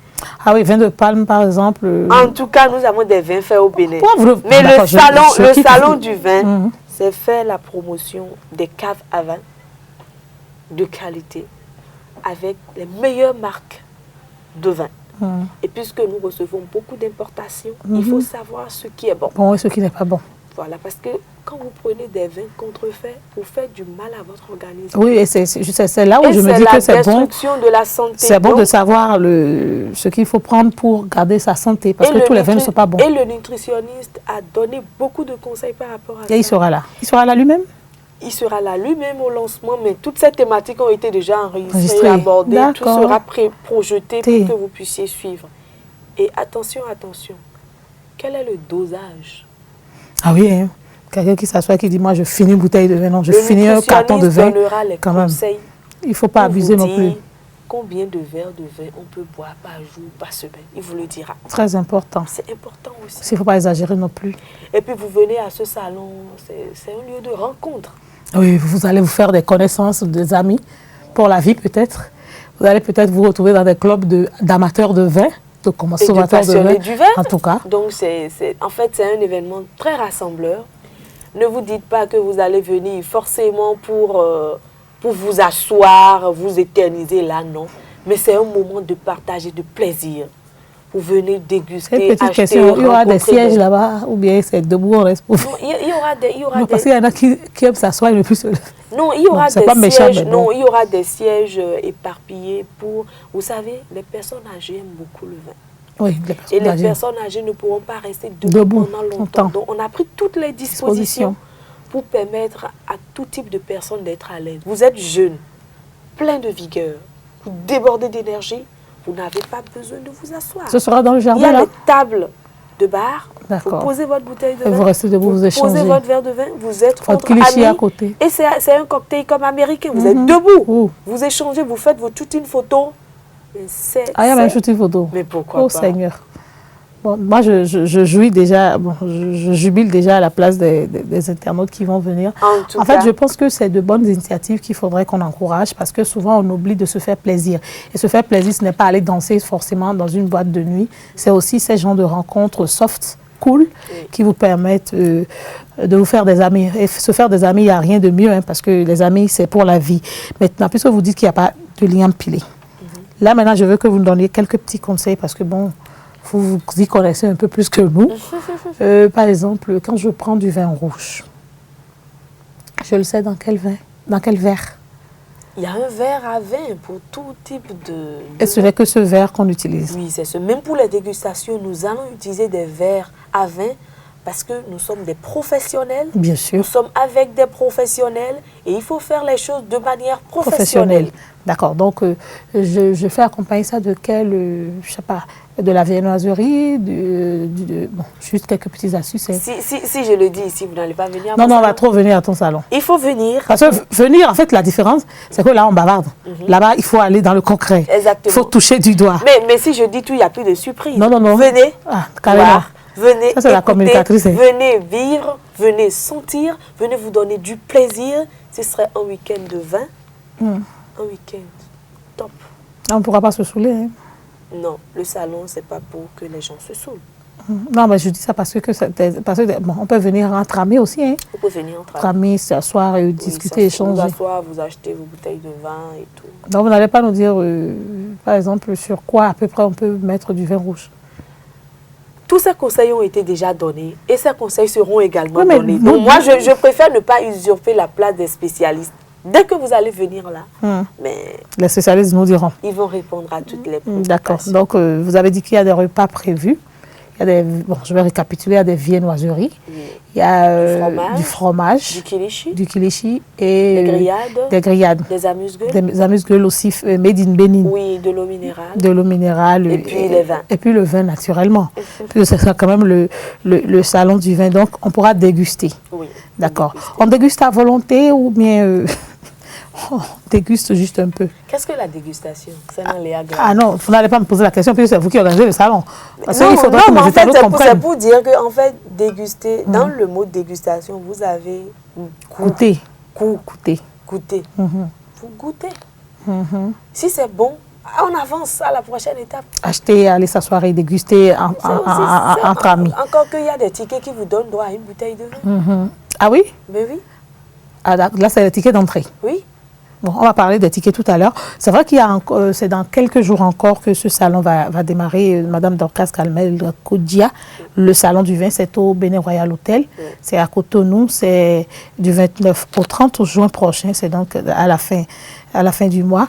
S1: Ah oui, vin de palme par exemple.
S2: En tout cas, nous avons des vins faits au Bénin.
S1: Mais
S2: le salon du vin, c'est faire la promotion des caves à vin de qualité avec les meilleures marques de vin. Et puisque nous recevons beaucoup d'importations, il faut savoir ce qui est bon.
S1: Bon et ce qui n'est pas bon.
S2: Voilà, parce que quand vous prenez des vins contrefaits, vous faites du mal à votre organisme.
S1: Oui, et c'est là où je me dis que c'est bon.
S2: De la santé.
S1: C'est bon de savoir ce qu'il faut prendre pour garder sa santé, parce que tous les vins ne sont pas bons.
S2: Et le nutritionniste a donné beaucoup de conseils par rapport à ça.
S1: Et il sera là. Il sera là lui-même?
S2: Il sera là lui-même au lancement, mais toutes ces thématiques ont été déjà enregistrées, abordées. Tout sera projeté pour que vous puissiez suivre. Et attention, quel est le dosage?
S1: Ah oui, hein. Quelqu'un qui s'assoit qui dit, moi je finis une bouteille de vin, non, je finis un carton de vin.
S2: Donnera les conseils.
S1: Il ne faut pas abuser non plus.
S2: Combien de verres de vin on peut boire par jour, par semaine? Il vous le dira.
S1: Très important.
S2: C'est important aussi.
S1: Il ne faut pas exagérer non plus.
S2: Et puis vous venez à ce salon, c'est un lieu de rencontre.
S1: Oui, vous allez vous faire des connaissances, des amis pour la vie peut-être. Vous allez peut-être vous retrouver dans des clubs d'amateurs de vin, de consommateurs de vin.
S2: Du vin.
S1: En tout cas.
S2: Donc en fait, c'est un événement très rassembleur. Ne vous dites pas que vous allez venir forcément pour vous asseoir, vous éterniser là, non. Mais c'est un moment de partage et de plaisir. Vous venez déguster,
S1: acheter, question. Il y aura des sièges là-bas ou bien c'est debout, on reste pour...
S2: Il y aura des...
S1: Parce qu'il y en a qui aiment s'asseoir et ne plus se lever.
S2: Non, il y aura des sièges. Non, il y aura des sièges éparpillés pour... Vous savez, les personnes âgées aiment beaucoup le vin.
S1: Oui,
S2: et les personnes âgées ne pourront pas rester debout pendant longtemps. Donc, on a pris toutes les dispositions pour permettre à tout type de personnes d'être à l'aise. Vous êtes jeune, plein de vigueur, vous débordez d'énergie, vous n'avez pas besoin de vous asseoir.
S1: Ce sera dans le jardin, là?
S2: Il y a des tables de bar, vous posez votre bouteille de vin,
S1: vous restez debout, vous échangez.
S2: Posez votre verre de vin, vous êtes
S1: entre amis. À côté.
S2: Et c'est un cocktail comme américain, vous êtes debout, vous échangez, vous faites toute une photo
S1: Ah, il y a même shooting photo.
S2: Mais pourquoi
S1: pas? Oh Seigneur. Bon, moi, je jouis déjà, bon, je jubile déjà à la place des internautes qui vont venir. En fait, je pense que c'est de bonnes initiatives qu'il faudrait qu'on encourage parce que souvent, on oublie de se faire plaisir. Et se faire plaisir, ce n'est pas aller danser forcément dans une boîte de nuit. C'est aussi ces genres de rencontres soft, cool, qui vous permettent de vous faire des amis. Et se faire des amis, il n'y a rien de mieux hein, parce que les amis, c'est pour la vie. Maintenant, puisque vous dites qu'il n'y a pas de lien pilé. Là, maintenant, je veux que vous me donniez quelques petits conseils parce que, bon, vous y connaissez un peu plus que nous. Par exemple, quand je prends du vin rouge, je le sais dans quel vin, dans quel verre?
S2: Il y a un verre à vin pour tout type de...
S1: Et ce n'est que ce verre qu'on utilise?
S2: Oui, c'est ce. Même pour les dégustations, nous allons utiliser des verres à vin parce que nous sommes des professionnels.
S1: Bien sûr.
S2: Nous sommes avec des professionnels et il faut faire les choses de manière professionnelle.
S1: D'accord. Donc, je fais accompagner ça de quel, je sais pas, de la viennoiserie, bon, juste quelques petites astuces. Hein.
S2: Si je le dis ici, vous n'allez pas venir à
S1: mon salon. On va trop venir à ton salon.
S2: Il faut venir.
S1: Parce que venir, en fait, la différence, c'est que là, on bavarde. Là-bas, il faut aller dans le concret.
S2: Exactement.
S1: Il faut toucher du doigt.
S2: Mais si je dis tout, il n'y a plus de surprise.
S1: Non.
S2: Venez.
S1: Ah, carrément.
S2: Voir, venez
S1: ça, c'est la communicatrice. Hein.
S2: Venez vivre, venez sentir, venez vous donner du plaisir. Ce serait un week-end de vin. Un week-end top.
S1: On ne pourra pas se saouler. Hein.
S2: Non, le salon, ce n'est pas pour que les gens se saoulent.
S1: Non, mais je dis ça parce que bon, on peut venir entre amis aussi. Hein.
S2: On peut venir entre
S1: amis, s'asseoir et discuter, échanger.
S2: Vous asseoir, vous achetez vos bouteilles de vin et tout.
S1: Donc, vous n'allez pas nous dire, par exemple, sur quoi à peu près on peut mettre du vin rouge?
S2: Tous ces conseils ont été déjà donnés et ces conseils seront également donnés. Donc, moi, je préfère ne pas usurper la place des spécialistes. Dès que vous allez venir là, mais
S1: les spécialistes nous diront.
S2: Ils vont répondre à toutes les préoccupations.
S1: D'accord. Donc, vous avez dit qu'il y a des repas prévus. Il y a bon, je vais récapituler, il y a des viennoiseries. Oui. Il y a du fromage, du kilichi et des grillades.
S2: Des amuse-gueules.
S1: Des amuse-gueules aussi, made in Bénin.
S2: Oui, de l'eau minérale.
S1: De l'eau minérale.
S2: Et puis les vins.
S1: Et puis le vin, naturellement. C'est quand même le salon du vin. Donc, on pourra déguster.
S2: Oui.
S1: D'accord. On déguste à volonté ou bien... on déguste juste un peu.
S2: Qu'est-ce que la dégustation?
S1: Ah non, vous n'allez pas me poser la question puisque c'est vous qui organisez le salon.
S2: Parce qu'il faudra que mes internautes comprennent. C'est pour dire que, en fait, déguster, dans le mot dégustation, vous avez
S1: goûté.
S2: Goûter. Vous goûtez. Si c'est bon, on avance à la prochaine étape.
S1: Acheter, aller s'asseoir et déguster entre amis.
S2: Encore qu'il y a des tickets qui vous donnent droit à une bouteille de vin.
S1: Ah oui?
S2: Mais oui.
S1: Ah, là, c'est le ticket d'entrée.
S2: Oui.
S1: Bon, on va parler des tickets tout à l'heure. C'est vrai qu'il y a c'est dans quelques jours encore que ce salon va démarrer. Madame Dorcas Calmel Koudia, le salon du vin, c'est au Bénin Royal Hotel. C'est à Cotonou, c'est du 29 au 30 juin prochain. C'est donc à la fin du mois.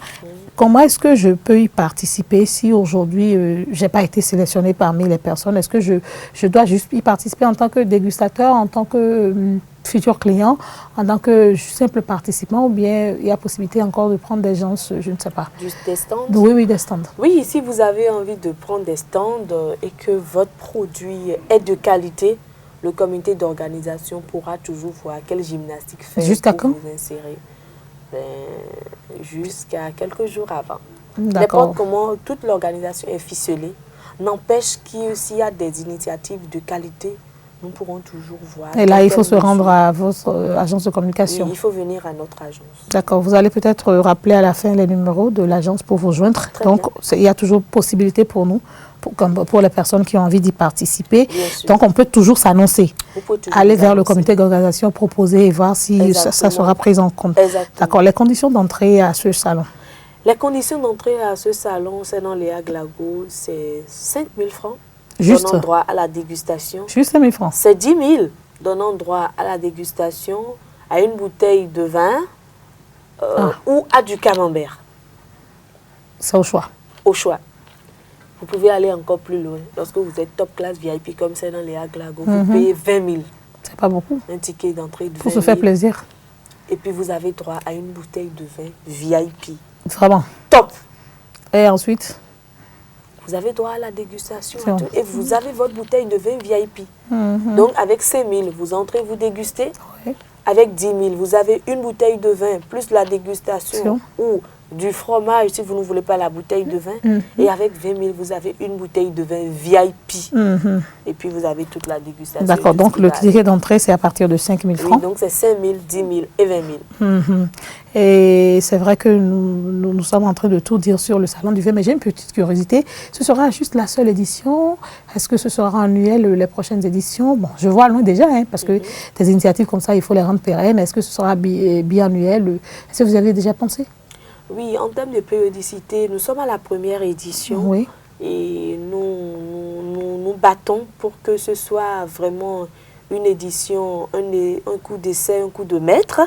S1: Comment est-ce que je peux y participer si aujourd'hui, je n'ai pas été sélectionnée parmi les personnes? Est-ce que je dois juste y participer en tant que dégustateur, en tant que futur client, en tant que simple participant, ou bien il y a possibilité encore de prendre des gens, je ne sais pas.
S2: Juste des stands?
S1: Oui, des stands.
S2: Oui, si vous avez envie de prendre des stands et que votre produit est de qualité, le comité d'organisation pourra toujours voir quelle gymnastique faire.
S1: Jusqu'à quand?
S2: Vous insérer. Jusqu'à quelques jours avant.
S1: D'accord.
S2: N'importe comment, toute l'organisation est ficelée. N'empêche s'il y a des initiatives de qualité, nous pourrons toujours voir.
S1: Et là, il faut se rendre à votre agence de communication.
S2: Oui, il faut venir à notre agence.
S1: D'accord. Vous allez peut-être rappeler à la fin les numéros de l'agence pour vous joindre. Très Donc, il y a toujours possibilité pour nous, pour les personnes qui ont envie d'y participer. Donc, on peut toujours s'annoncer. Aller vers le comité d'organisation, proposer et voir si ça sera pris en compte. D'accord. Les conditions d'entrée à ce salon?
S2: Les conditions d'entrée à ce salon, c'est dans les Aglago, c'est 5 000 francs.
S1: Juste.
S2: Donnant droit à la dégustation.
S1: Juste 5 000 francs.
S2: C'est 10 000 donnant droit à la dégustation, à une bouteille de vin ou à du camembert.
S1: C'est au choix.
S2: Au choix. Vous pouvez aller encore plus loin. Lorsque vous êtes top class VIP comme c'est dans les Aglago, vous payez 20 000.
S1: C'est pas beaucoup.
S2: Un ticket d'entrée de 20 000.
S1: Pour se faire plaisir.
S2: Et puis vous avez droit à une bouteille de vin VIP.
S1: Vraiment.
S2: Top.
S1: Et ensuite?
S2: Vous avez droit à la dégustation et vous avez votre bouteille de vin VIP. Donc avec 5 000, vous entrez, vous dégustez. Avec 10 000, vous avez une bouteille de vin plus la dégustation ou du fromage si vous ne voulez pas la bouteille de vin. Et avec 20 000, vous avez une bouteille de vin VIP. Et puis vous avez toute la dégustation.
S1: D'accord, donc le ticket d'entrée, c'est à partir de 5 000 francs.
S2: Oui, donc c'est 5 000, 10 000 et 20 000.
S1: Et c'est vrai que nous sommes en train de tout dire sur le Salon du vin, mais j'ai une petite curiosité. Ce sera juste la seule édition? Est-ce que ce sera annuel, les prochaines éditions? Bon, je vois loin déjà, hein, parce que des initiatives comme ça, il faut les rendre pérennes. Est-ce que ce sera biannuel? Est-ce que vous avez déjà pensé?
S2: Oui, en termes de périodicité, nous sommes à la première édition.
S1: Oui.
S2: Et nous battons pour que ce soit vraiment une édition, un coup d'essai, un coup de maître.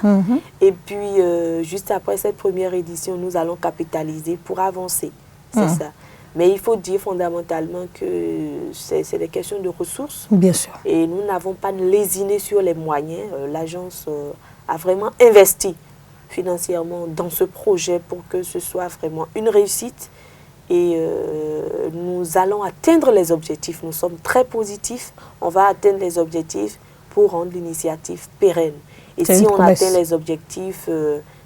S2: Et puis, juste après cette première édition, nous allons capitaliser pour avancer. C'est ça. Mais il faut dire fondamentalement que c'est des questions de ressources.
S1: Bien sûr.
S2: Et nous n'avons pas lésiné sur les moyens. L'agence a vraiment investi financièrement dans ce projet pour que ce soit vraiment une réussite. Et nous allons atteindre les objectifs. Nous sommes très positifs. On va atteindre les objectifs pour rendre l'initiative pérenne. Et si on atteint les objectifs,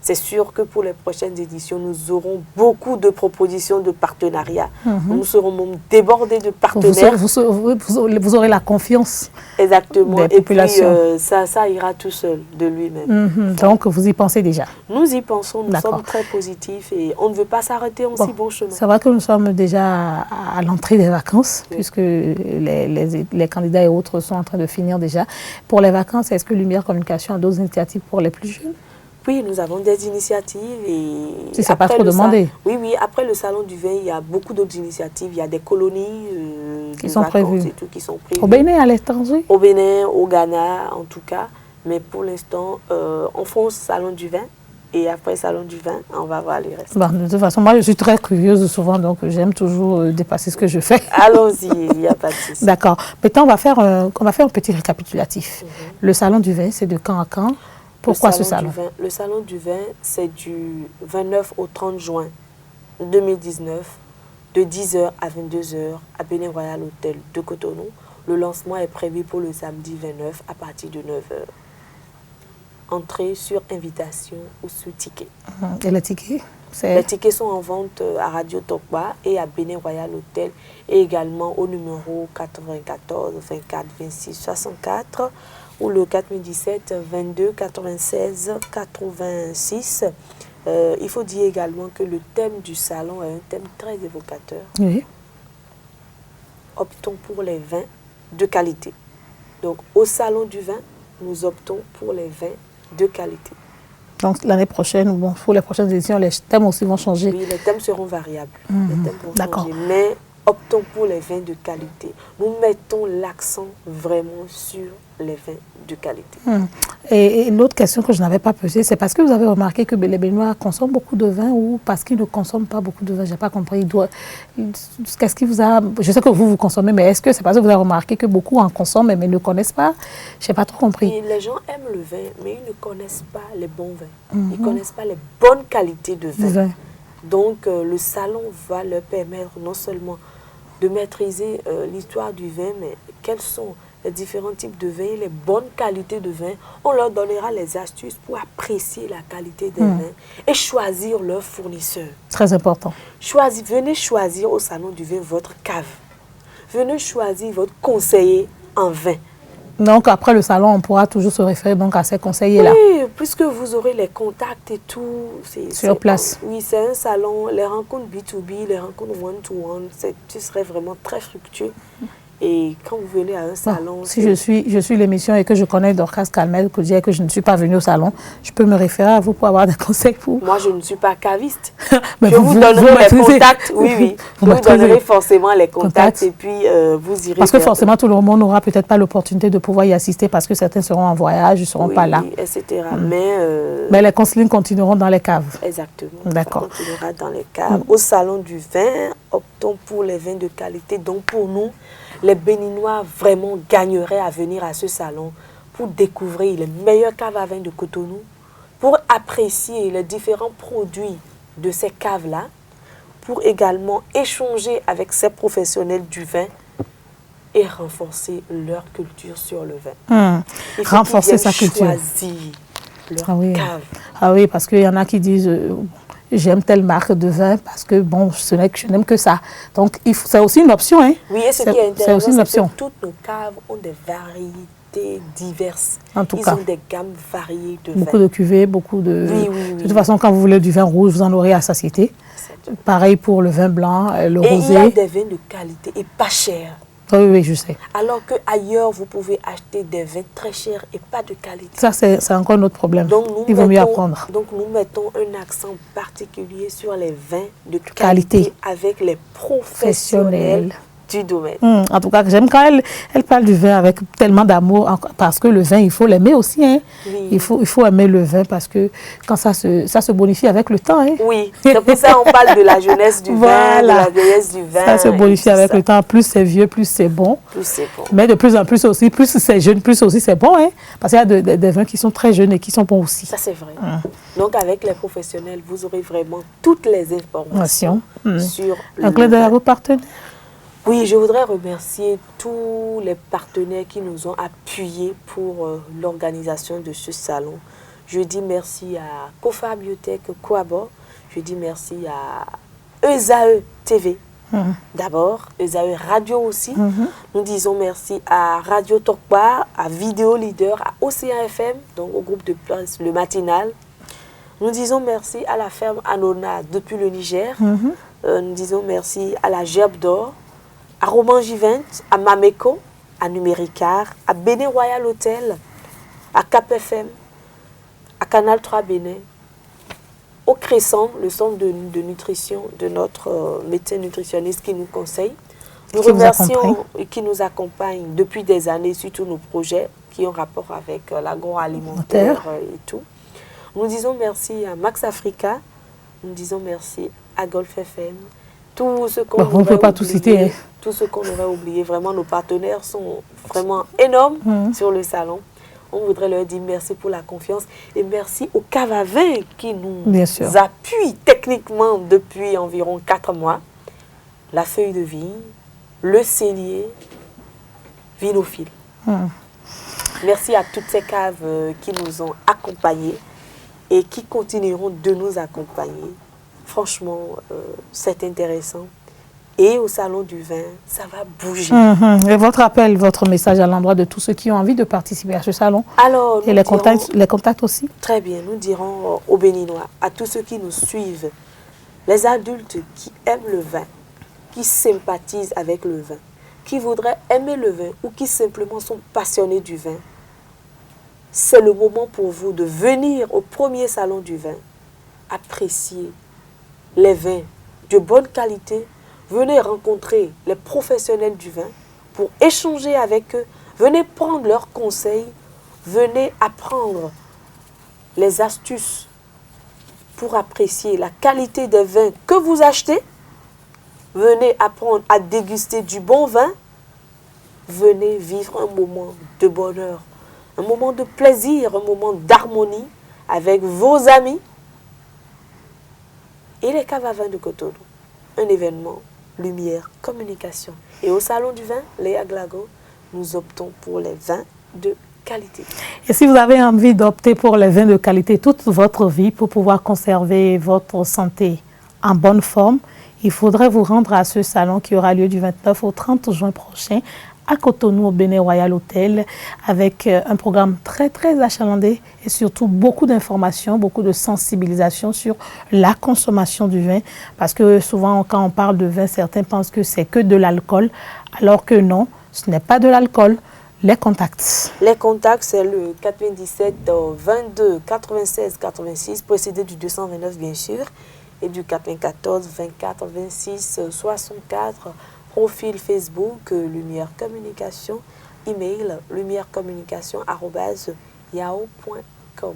S2: c'est sûr que pour les prochaines éditions, nous aurons beaucoup de propositions de partenariats. Nous serons même débordés de partenaires.
S1: Vous aurez la confiance.
S2: Exactement.
S1: Des populations.
S2: Et puis, ça ira tout seul de lui-même.
S1: Donc, vous y pensez déjà?
S2: Nous y pensons. Nous sommes très positifs et on ne veut pas s'arrêter en si bon chemin.
S1: C'est vrai que nous sommes déjà à l'entrée des vacances, puisque les candidats et autres sont en train de finir déjà. Pour les vacances, est-ce que Lumière Communication a d'autres initiatives pour les plus jeunes?
S2: Oui, nous avons des initiatives. Et
S1: si ce n'est pas trop demandé.
S2: Oui, après le Salon du vin, il y a beaucoup d'autres initiatives. Il y a des colonies
S1: qui sont prévues.
S2: Et tout, qui sont prévues.
S1: Au Bénin, à l'étranger?
S2: Au Bénin, au Ghana, en tout cas. Mais pour l'instant, on fonce Salon du vin. Et après le Salon du vin, on va voir les restes.
S1: Bon, de toute façon, moi, je suis très curieuse souvent, donc j'aime toujours dépasser ce que je fais.
S2: Allons-y, il n'y a pas de souci.
S1: D'accord. Maintenant, on va faire un petit récapitulatif. Le Salon du vin, c'est de quand à quand? Pourquoi ce salon?
S2: Le Salon du vin, c'est du 29 au 30 juin 2019, de 10h à 22h à Bénin Royal Hotel de Cotonou. Le lancement est prévu pour le samedi 29 à partir de 9h. Entrée sur invitation ou sous ticket.
S1: Et les tickets?
S2: Les tickets sont en vente à Radio Tokba et à Bénin Royal Hotel et également au numéro 94 24 26 64 ou le 4017 22 96 86. Il faut dire également que le thème du salon est un thème très évocateur.
S1: Oui.
S2: Optons pour les vins de qualité. Donc au salon du vin, nous optons pour les vins de qualité.
S1: Donc l'année prochaine, bon, pour les prochaines éditions, les thèmes aussi vont changer.
S2: Oui, les thèmes seront variables. Les thèmes vont changer, mais optons pour les vins de qualité. Nous mettons l'accent vraiment sur les vins de qualité.
S1: Et l'autre question que je n'avais pas posée, c'est parce que vous avez remarqué que les Béninois consomment beaucoup de vin ou parce qu'ils ne consomment pas beaucoup de vin? Je n'ai pas compris. Qu'est-ce qui vous a... Je sais que vous consommez, mais est-ce que c'est parce que vous avez remarqué que beaucoup en consomment mais ne connaissent pas? Je n'ai pas trop compris.
S2: Et les gens aiment le vin, mais ils ne connaissent pas les bons vins. Ils ne connaissent pas les bonnes qualités de vin. Donc, le salon va leur permettre non seulement de maîtriser l'histoire du vin, mais quels sont les différents types de vins, les bonnes qualités de vin. On leur donnera les astuces pour apprécier la qualité des vins et choisir leur fournisseur.
S1: Très important.
S2: Venez choisir au salon du vin votre cave. Venez choisir votre conseiller en vin.
S1: Donc, après le salon, on pourra toujours se référer donc à ces conseillers-là.
S2: Oui, puisque vous aurez les contacts et tout.
S1: Sur place.
S2: Oui, c'est un salon. Les rencontres B2B, les rencontres one-to-one, ce serait vraiment très fructueux. Et quand vous venez à un salon...
S1: Si je suis l'émission et que je connais Dorcas Calmel, que je ne suis pas venue au salon, je peux me référer à vous pour avoir des conseils pour...
S2: Moi, je ne suis pas caviste.
S1: Mais
S2: je vous donnerai les contacts. Oui. Je vous donnerai forcément les contacts et puis vous irez...
S1: Parce que forcément, tout le monde n'aura peut-être pas l'opportunité de pouvoir y assister parce que certains seront en voyage, ils ne seront pas là.
S2: Etc.
S1: Mais les counselings continueront dans les caves.
S2: Exactement.
S1: D'accord.
S2: Ça continuera dans les caves. Au salon du vin, optons pour les vins de qualité. Donc, pour nous, les Béninois vraiment gagneraient à venir à ce salon pour découvrir les meilleures caves à vin de Cotonou, pour apprécier les différents produits de ces caves-là, pour également échanger avec ces professionnels du vin et renforcer leur culture sur le vin.
S1: Renforcer sa culture.
S2: Choisir leur cave.
S1: Ah oui, parce qu'il y en a qui disent... j'aime telle marque de vin parce que bon, je n'aime que ça. Donc c'est aussi une option. Hein.
S2: Oui, et ce qui est
S1: c'est aussi une option.
S2: intéressant, c'est que toutes nos caves ont des variétés diverses.
S1: En tout
S2: Ils
S1: cas,
S2: ont des gammes variées de vins.
S1: beaucoup de cuvées, beaucoup de...
S2: Oui.
S1: De toute façon, quand vous voulez du vin rouge, vous en aurez à satiété. Pareil pour le vin blanc, le rosé.
S2: Et il y a des vins de qualité et pas chers.
S1: Oui, je sais.
S2: Alors qu'ailleurs, vous pouvez acheter des vins très chers et pas de qualité.
S1: Ça, c'est encore notre problème.
S2: Donc,
S1: il vaut mieux apprendre.
S2: Donc, nous mettons un accent particulier sur les vins de qualité avec les professionnels du domaine.
S1: En tout cas, j'aime quand elle parle du vin avec tellement d'amour, parce que le vin, il faut l'aimer aussi. Hein.
S2: Oui.
S1: Il faut aimer le vin parce que quand ça se bonifie avec le temps. Hein.
S2: Oui, c'est pour ça qu'on parle de la jeunesse du vin, de la vieillesse du vin.
S1: Ça se bonifie avec le temps. Plus c'est vieux, plus c'est bon.
S2: Plus c'est bon.
S1: Mais de plus en plus aussi, plus c'est jeune, plus aussi c'est bon. Hein. Parce qu'il y a des vins qui sont très jeunes et qui sont bons aussi.
S2: Ça, c'est vrai. Donc, avec les professionnels, vous aurez vraiment toutes les informations sur
S1: un clin d'œil à vos partenaires.
S2: Oui, je voudrais remercier tous les partenaires qui nous ont appuyés pour l'organisation de ce salon. Je dis merci à Kofa Biotech Kouabo. Je dis merci à ESAE TV. D'abord, ESAE Radio aussi. Nous disons merci à Radio Tokpa, à Vidéo Leader, à Océan FM, donc au groupe de presse Le Matinal. Nous disons merci à la ferme Anona depuis le Niger. Nous disons merci à la Gerbe d'Or, à Roman Givent, à Mameco, à Numéricar, à Béné Royal Hotel, à Cap FM, à Canal 3 Bénin, au Crescent, le centre de nutrition de notre médecin nutritionniste qui nous conseille. Nous remercions et qui nous accompagne depuis des années sur tous nos projets qui ont rapport avec l'agroalimentaire et tout. Nous disons merci à Max Africa, nous disons merci à Golf FM, tout ce qu'on
S1: on ne peut pas tout citer.
S2: Tout ce qu'on aurait oublié, vraiment nos partenaires sont vraiment énormes sur le salon. On voudrait leur dire merci pour la confiance et merci au cave à vin qui nous appuie techniquement depuis environ 4 mois. La feuille de vigne, le cellier, Vinophile. Merci à toutes ces caves qui nous ont accompagnés et qui continueront de nous accompagner. Franchement, c'est intéressant. Et au salon du vin, ça va bouger.
S1: Et votre appel, votre message à l'endroit de tous ceux qui ont envie de participer à ce salon?
S2: Alors,
S1: et les contacts aussi?
S2: Très bien, nous dirons aux Béninois, à tous ceux qui nous suivent, les adultes qui aiment le vin, qui sympathisent avec le vin, qui voudraient aimer le vin ou qui simplement sont passionnés du vin, c'est le moment pour vous de venir au premier salon du vin, apprécier les vins de bonne qualité. Venez rencontrer les professionnels du vin pour échanger avec eux. Venez prendre leurs conseils. Venez apprendre les astuces pour apprécier la qualité des vins que vous achetez. Venez apprendre à déguster du bon vin. Venez vivre un moment de bonheur, un moment de plaisir, un moment d'harmonie avec vos amis. Et les caves à vin de Cotonou, un événement lumière, communication. Et au salon du vin, Léa Glago, nous optons pour les vins de qualité.
S1: Et si vous avez envie d'opter pour les vins de qualité toute votre vie pour pouvoir conserver votre santé en bonne forme, il faudrait vous rendre à ce salon qui aura lieu du 29 au 30 juin prochain à Cotonou, au Béné Royal Hotel, avec un programme très, très achalandé et surtout beaucoup d'informations, beaucoup de sensibilisation sur la consommation du vin. Parce que souvent, quand on parle de vin, certains pensent que c'est que de l'alcool, alors que non, ce n'est pas de l'alcool. Les contacts.
S2: Les contacts, c'est le 97 22 96 86, précédé du 229 bien sûr, et du 94 24 26 64. Profil Facebook, Lumière Communication, email lumierecommunication@yahoo.com.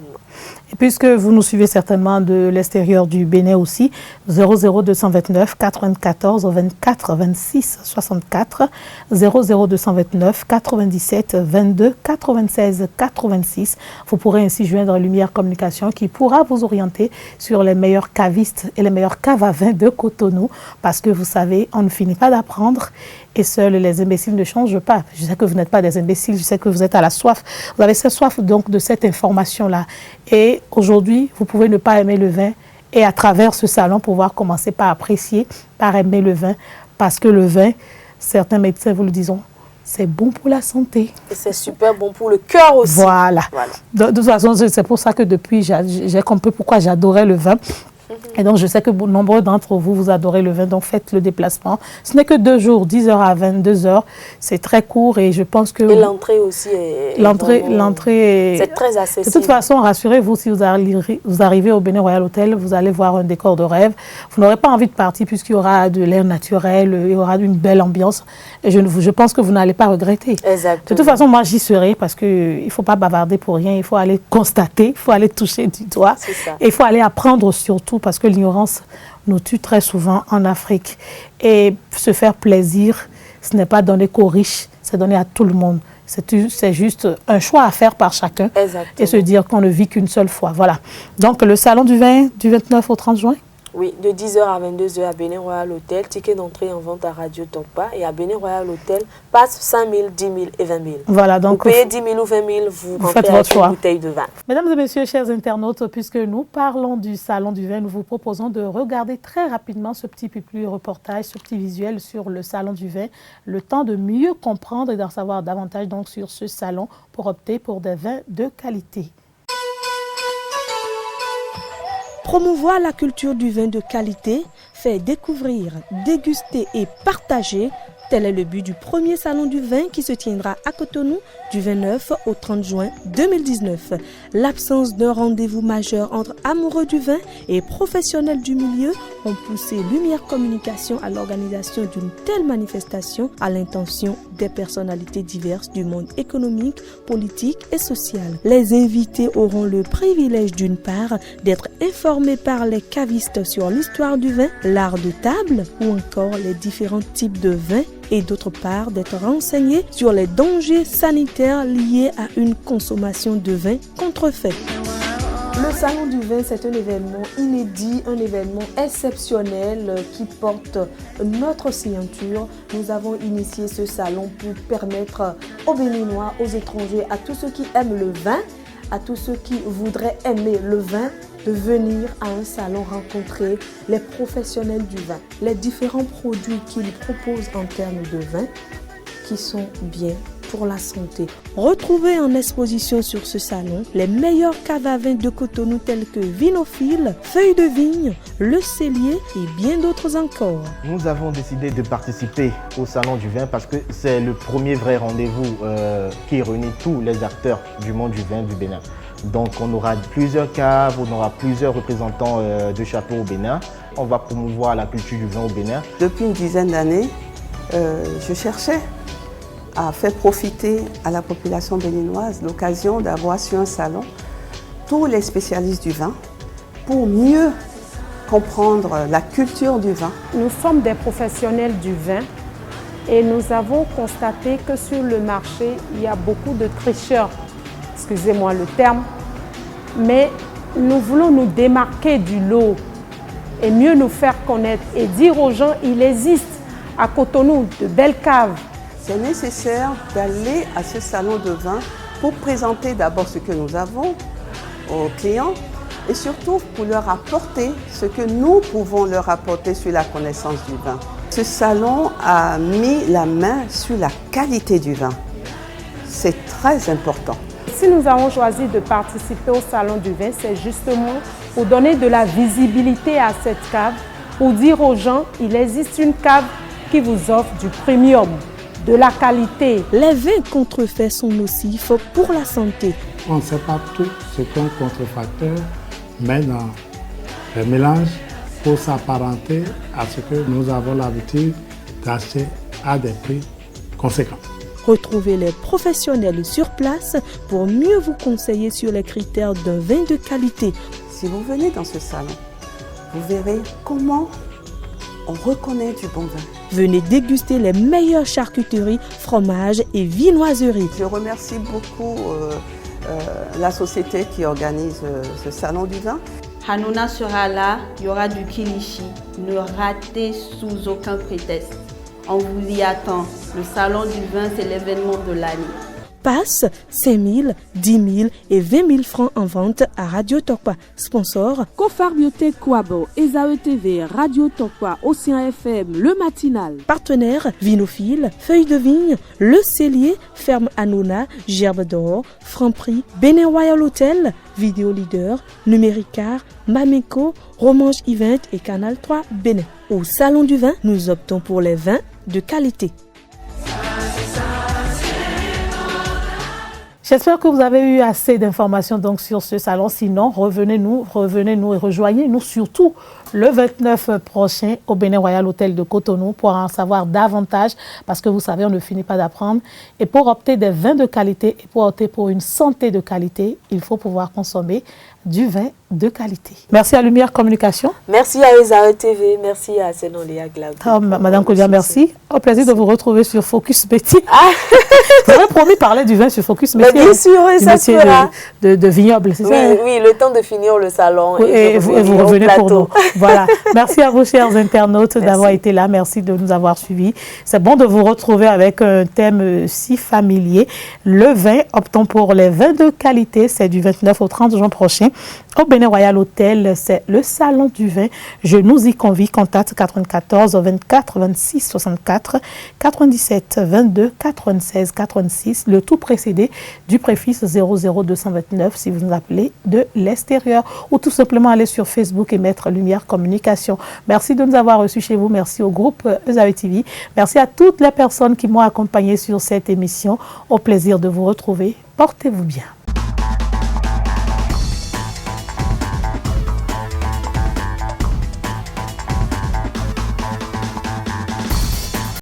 S1: Et puisque vous nous suivez certainement de l'extérieur du Bénin aussi, 00229 94 24 26 64, 00229 97 22 96 86. Vous pourrez ainsi joindre Lumière Communication qui pourra vous orienter sur les meilleurs cavistes et les meilleurs caves à vin de Cotonou, parce que vous savez, on ne finit pas d'apprendre et seuls les imbéciles ne changent pas. Je sais que vous n'êtes pas des imbéciles, je sais que vous êtes à la soif. Vous avez cette soif donc de cette information-là. Et aujourd'hui, vous pouvez ne pas aimer le vin et à travers ce salon, pouvoir commencer par apprécier, par aimer le vin, parce que le vin, certains médecins vous le disent, c'est bon pour la santé.
S2: Et c'est super bon pour le cœur aussi.
S1: Voilà. De toute façon, c'est pour ça que depuis, j'ai compris pourquoi j'adorais le vin. Et donc, je sais que nombreux d'entre vous, vous adorez le vin, donc faites le déplacement. Ce n'est que 2 jours, 10h à 22h. C'est très court et je pense que...
S2: Et l'entrée aussi est
S1: L'entrée
S2: c'est très accessible.
S1: De toute façon, rassurez-vous, si vous arrivez au Bénin Royal Hotel, vous allez voir un décor de rêve. Vous n'aurez pas envie de partir puisqu'il y aura de l'air naturel, il y aura une belle ambiance. Et je pense que vous n'allez pas regretter.
S2: Exactement.
S1: De toute façon, moi, j'y serai parce qu'il ne faut pas bavarder pour rien. Il faut aller constater, il faut aller toucher du doigt.
S2: C'est ça.
S1: Et il faut aller apprendre surtout parce que l'ignorance nous tue très souvent en Afrique. Et se faire plaisir, ce n'est pas donné qu'aux riches, c'est donné à tout le monde. C'est juste un choix à faire par chacun.
S2: Exactement.
S1: Et se dire qu'on ne vit qu'une seule fois. Voilà. Donc, le salon du vin du 29 au 30 juin.
S2: Oui, de 10h à 22h à Bénin Royal Hotel, ticket d'entrée en vente à Radio Tompa. Et à Bénin Royal Hotel, passe 5 000, 10 000 et 20 000.
S1: Voilà, donc
S2: vous payez 10 000 ou 20 000, vous
S1: faites
S2: rentrez
S1: votre
S2: avec
S1: choix.
S2: une bouteille de vin.
S1: Mesdames et messieurs, chers internautes, puisque nous parlons du salon du vin, nous vous proposons de regarder très rapidement ce petit reportage, ce petit visuel sur le salon du vin, le temps de mieux comprendre et d'en savoir davantage donc sur ce salon pour opter pour des vins de qualité.
S3: Promouvoir la culture du vin de qualité, faire découvrir, déguster et partager, tel est le but du premier salon du vin qui se tiendra à Cotonou du 29 au 30 juin 2019. L'absence d'un rendez-vous majeur entre amoureux du vin et professionnels du milieu ont poussé Lumière Communication à l'organisation d'une telle manifestation à l'intention des personnalités diverses du monde économique, politique et social. Les invités auront le privilège d'une part d'être informés par les cavistes sur l'histoire du vin, l'art de table ou encore les différents types de vins et d'autre part d'être renseignés sur les dangers sanitaires liés à une consommation de vin contrefait. Le Salon du vin, c'est un événement inédit, un événement exceptionnel qui porte notre signature. Nous avons initié ce salon pour permettre aux Béninois, aux étrangers, à tous ceux qui aiment le vin, à tous ceux qui voudraient aimer le vin, de venir à un salon rencontrer les professionnels du vin, les différents produits qu'ils proposent en termes de vin qui sont bien pour la santé. Retrouvez en exposition sur ce salon les meilleurs caves à vin de Cotonou tels que Vinophile, Feuille de Vigne, Le Cellier et bien d'autres encore.
S4: Nous avons décidé de participer au Salon du vin parce que c'est le premier vrai rendez-vous qui réunit tous les acteurs du monde du vin du Bénin. Donc on aura plusieurs caves, on aura plusieurs représentants de châteaux au Bénin. On va promouvoir la culture du vin au Bénin.
S5: Depuis une dizaine d'années, je cherchais à faire profiter à la population béninoise l'occasion d'avoir sur un salon tous les spécialistes du vin pour mieux comprendre la culture du vin.
S6: Nous sommes des professionnels du vin et nous avons constaté que sur le marché, il y a beaucoup de tricheurs. Excusez-moi le terme, mais nous voulons nous démarquer du lot et mieux nous faire connaître et dire aux gens il existe à Cotonou de belles caves.
S5: C'est nécessaire d'aller à ce salon de vin pour présenter d'abord ce que nous avons aux clients et surtout pour leur apporter ce que nous pouvons leur apporter sur la connaissance du vin. Ce salon a mis la main sur la qualité du vin. C'est très important.
S6: Si nous avons choisi de participer au Salon du vin, c'est justement pour donner de la visibilité à cette cave, pour dire aux gens qu'il existe une cave qui vous offre du premium, de la qualité.
S3: Les vins contrefaits sont nocifs pour la santé.
S7: On ne sait pas tout ce qu'un contrefacteur met dans les mélanges pour s'apparenter à ce que nous avons l'habitude d'acheter à des prix conséquents.
S3: Retrouvez les professionnels sur place pour mieux vous conseiller sur les critères d'un vin de qualité.
S5: Si vous venez dans ce salon, vous verrez comment on reconnaît du bon vin.
S3: Venez déguster les meilleures charcuteries, fromages et viennoiseries.
S5: Je remercie beaucoup la société qui organise ce salon du vin.
S8: Hanouna sera là, il y aura du kilichi. Ne ratez sous aucun prétexte. On vous y attend. Le salon du vin, c'est l'événement de l'année.
S3: passe 5 000, 10 000 et 20 000 francs en vente à Radio Tokpa. Sponsor
S9: Cofar Biotech Kwabo, Esae TV, Radio Tokpa, Océan FM, Le Matinal.
S3: Partenaire Vinophile, Feuille de Vigne, Le Cellier, Ferme Hanouna, Gerbe d'Or, Franprix, Bénin Royal Hotel, Vidéo Leader, Numéricar, Mameco, Romanche Event et Canal 3 Bénin. Au Salon du Vin, nous optons pour les vins de qualité.
S1: J'espère que vous avez eu assez d'informations donc sur ce salon. Sinon, revenez-nous et rejoignez-nous surtout le 29 prochain au Bénin Royal Hotel de Cotonou pour en savoir davantage parce que vous savez, on ne finit pas d'apprendre. Et pour opter des vins de qualité et pour opter pour une santé de qualité, il faut pouvoir consommer du vin de qualité. Merci à Lumière Communication.
S2: Merci à Esae TV, merci à Sénoléa Glaude.
S1: Madame Koudia, merci. Au plaisir de vous retrouver sur Focus Métier. Vous avez promis de parler du vin sur Focus Métier.
S2: Bien sûr, et ça se fera.
S1: De vignoble, c'est ça?
S2: Oui, le temps de finir le salon.
S1: Et vous revenez pour nous. Voilà. Merci à vous, chers internautes, d'avoir été là. Merci de nous avoir suivis. C'est bon de vous retrouver avec un thème si familier. Le vin, optons pour les vins de qualité. C'est du 29 au 30 juin prochain. Au Bénin Royal Hotel, c'est le salon du vin. Je nous y convie. Contact 94 24 26 64 97 22 96 86. Le tout précédé du préfixe 00229 si vous nous appelez de l'extérieur ou tout simplement aller sur Facebook et mettre Lumière Communication. Merci de nous avoir reçus chez vous. Merci au groupe Esae TV. Merci à toutes les personnes qui m'ont accompagné sur cette émission. Au plaisir de vous retrouver. Portez-vous bien.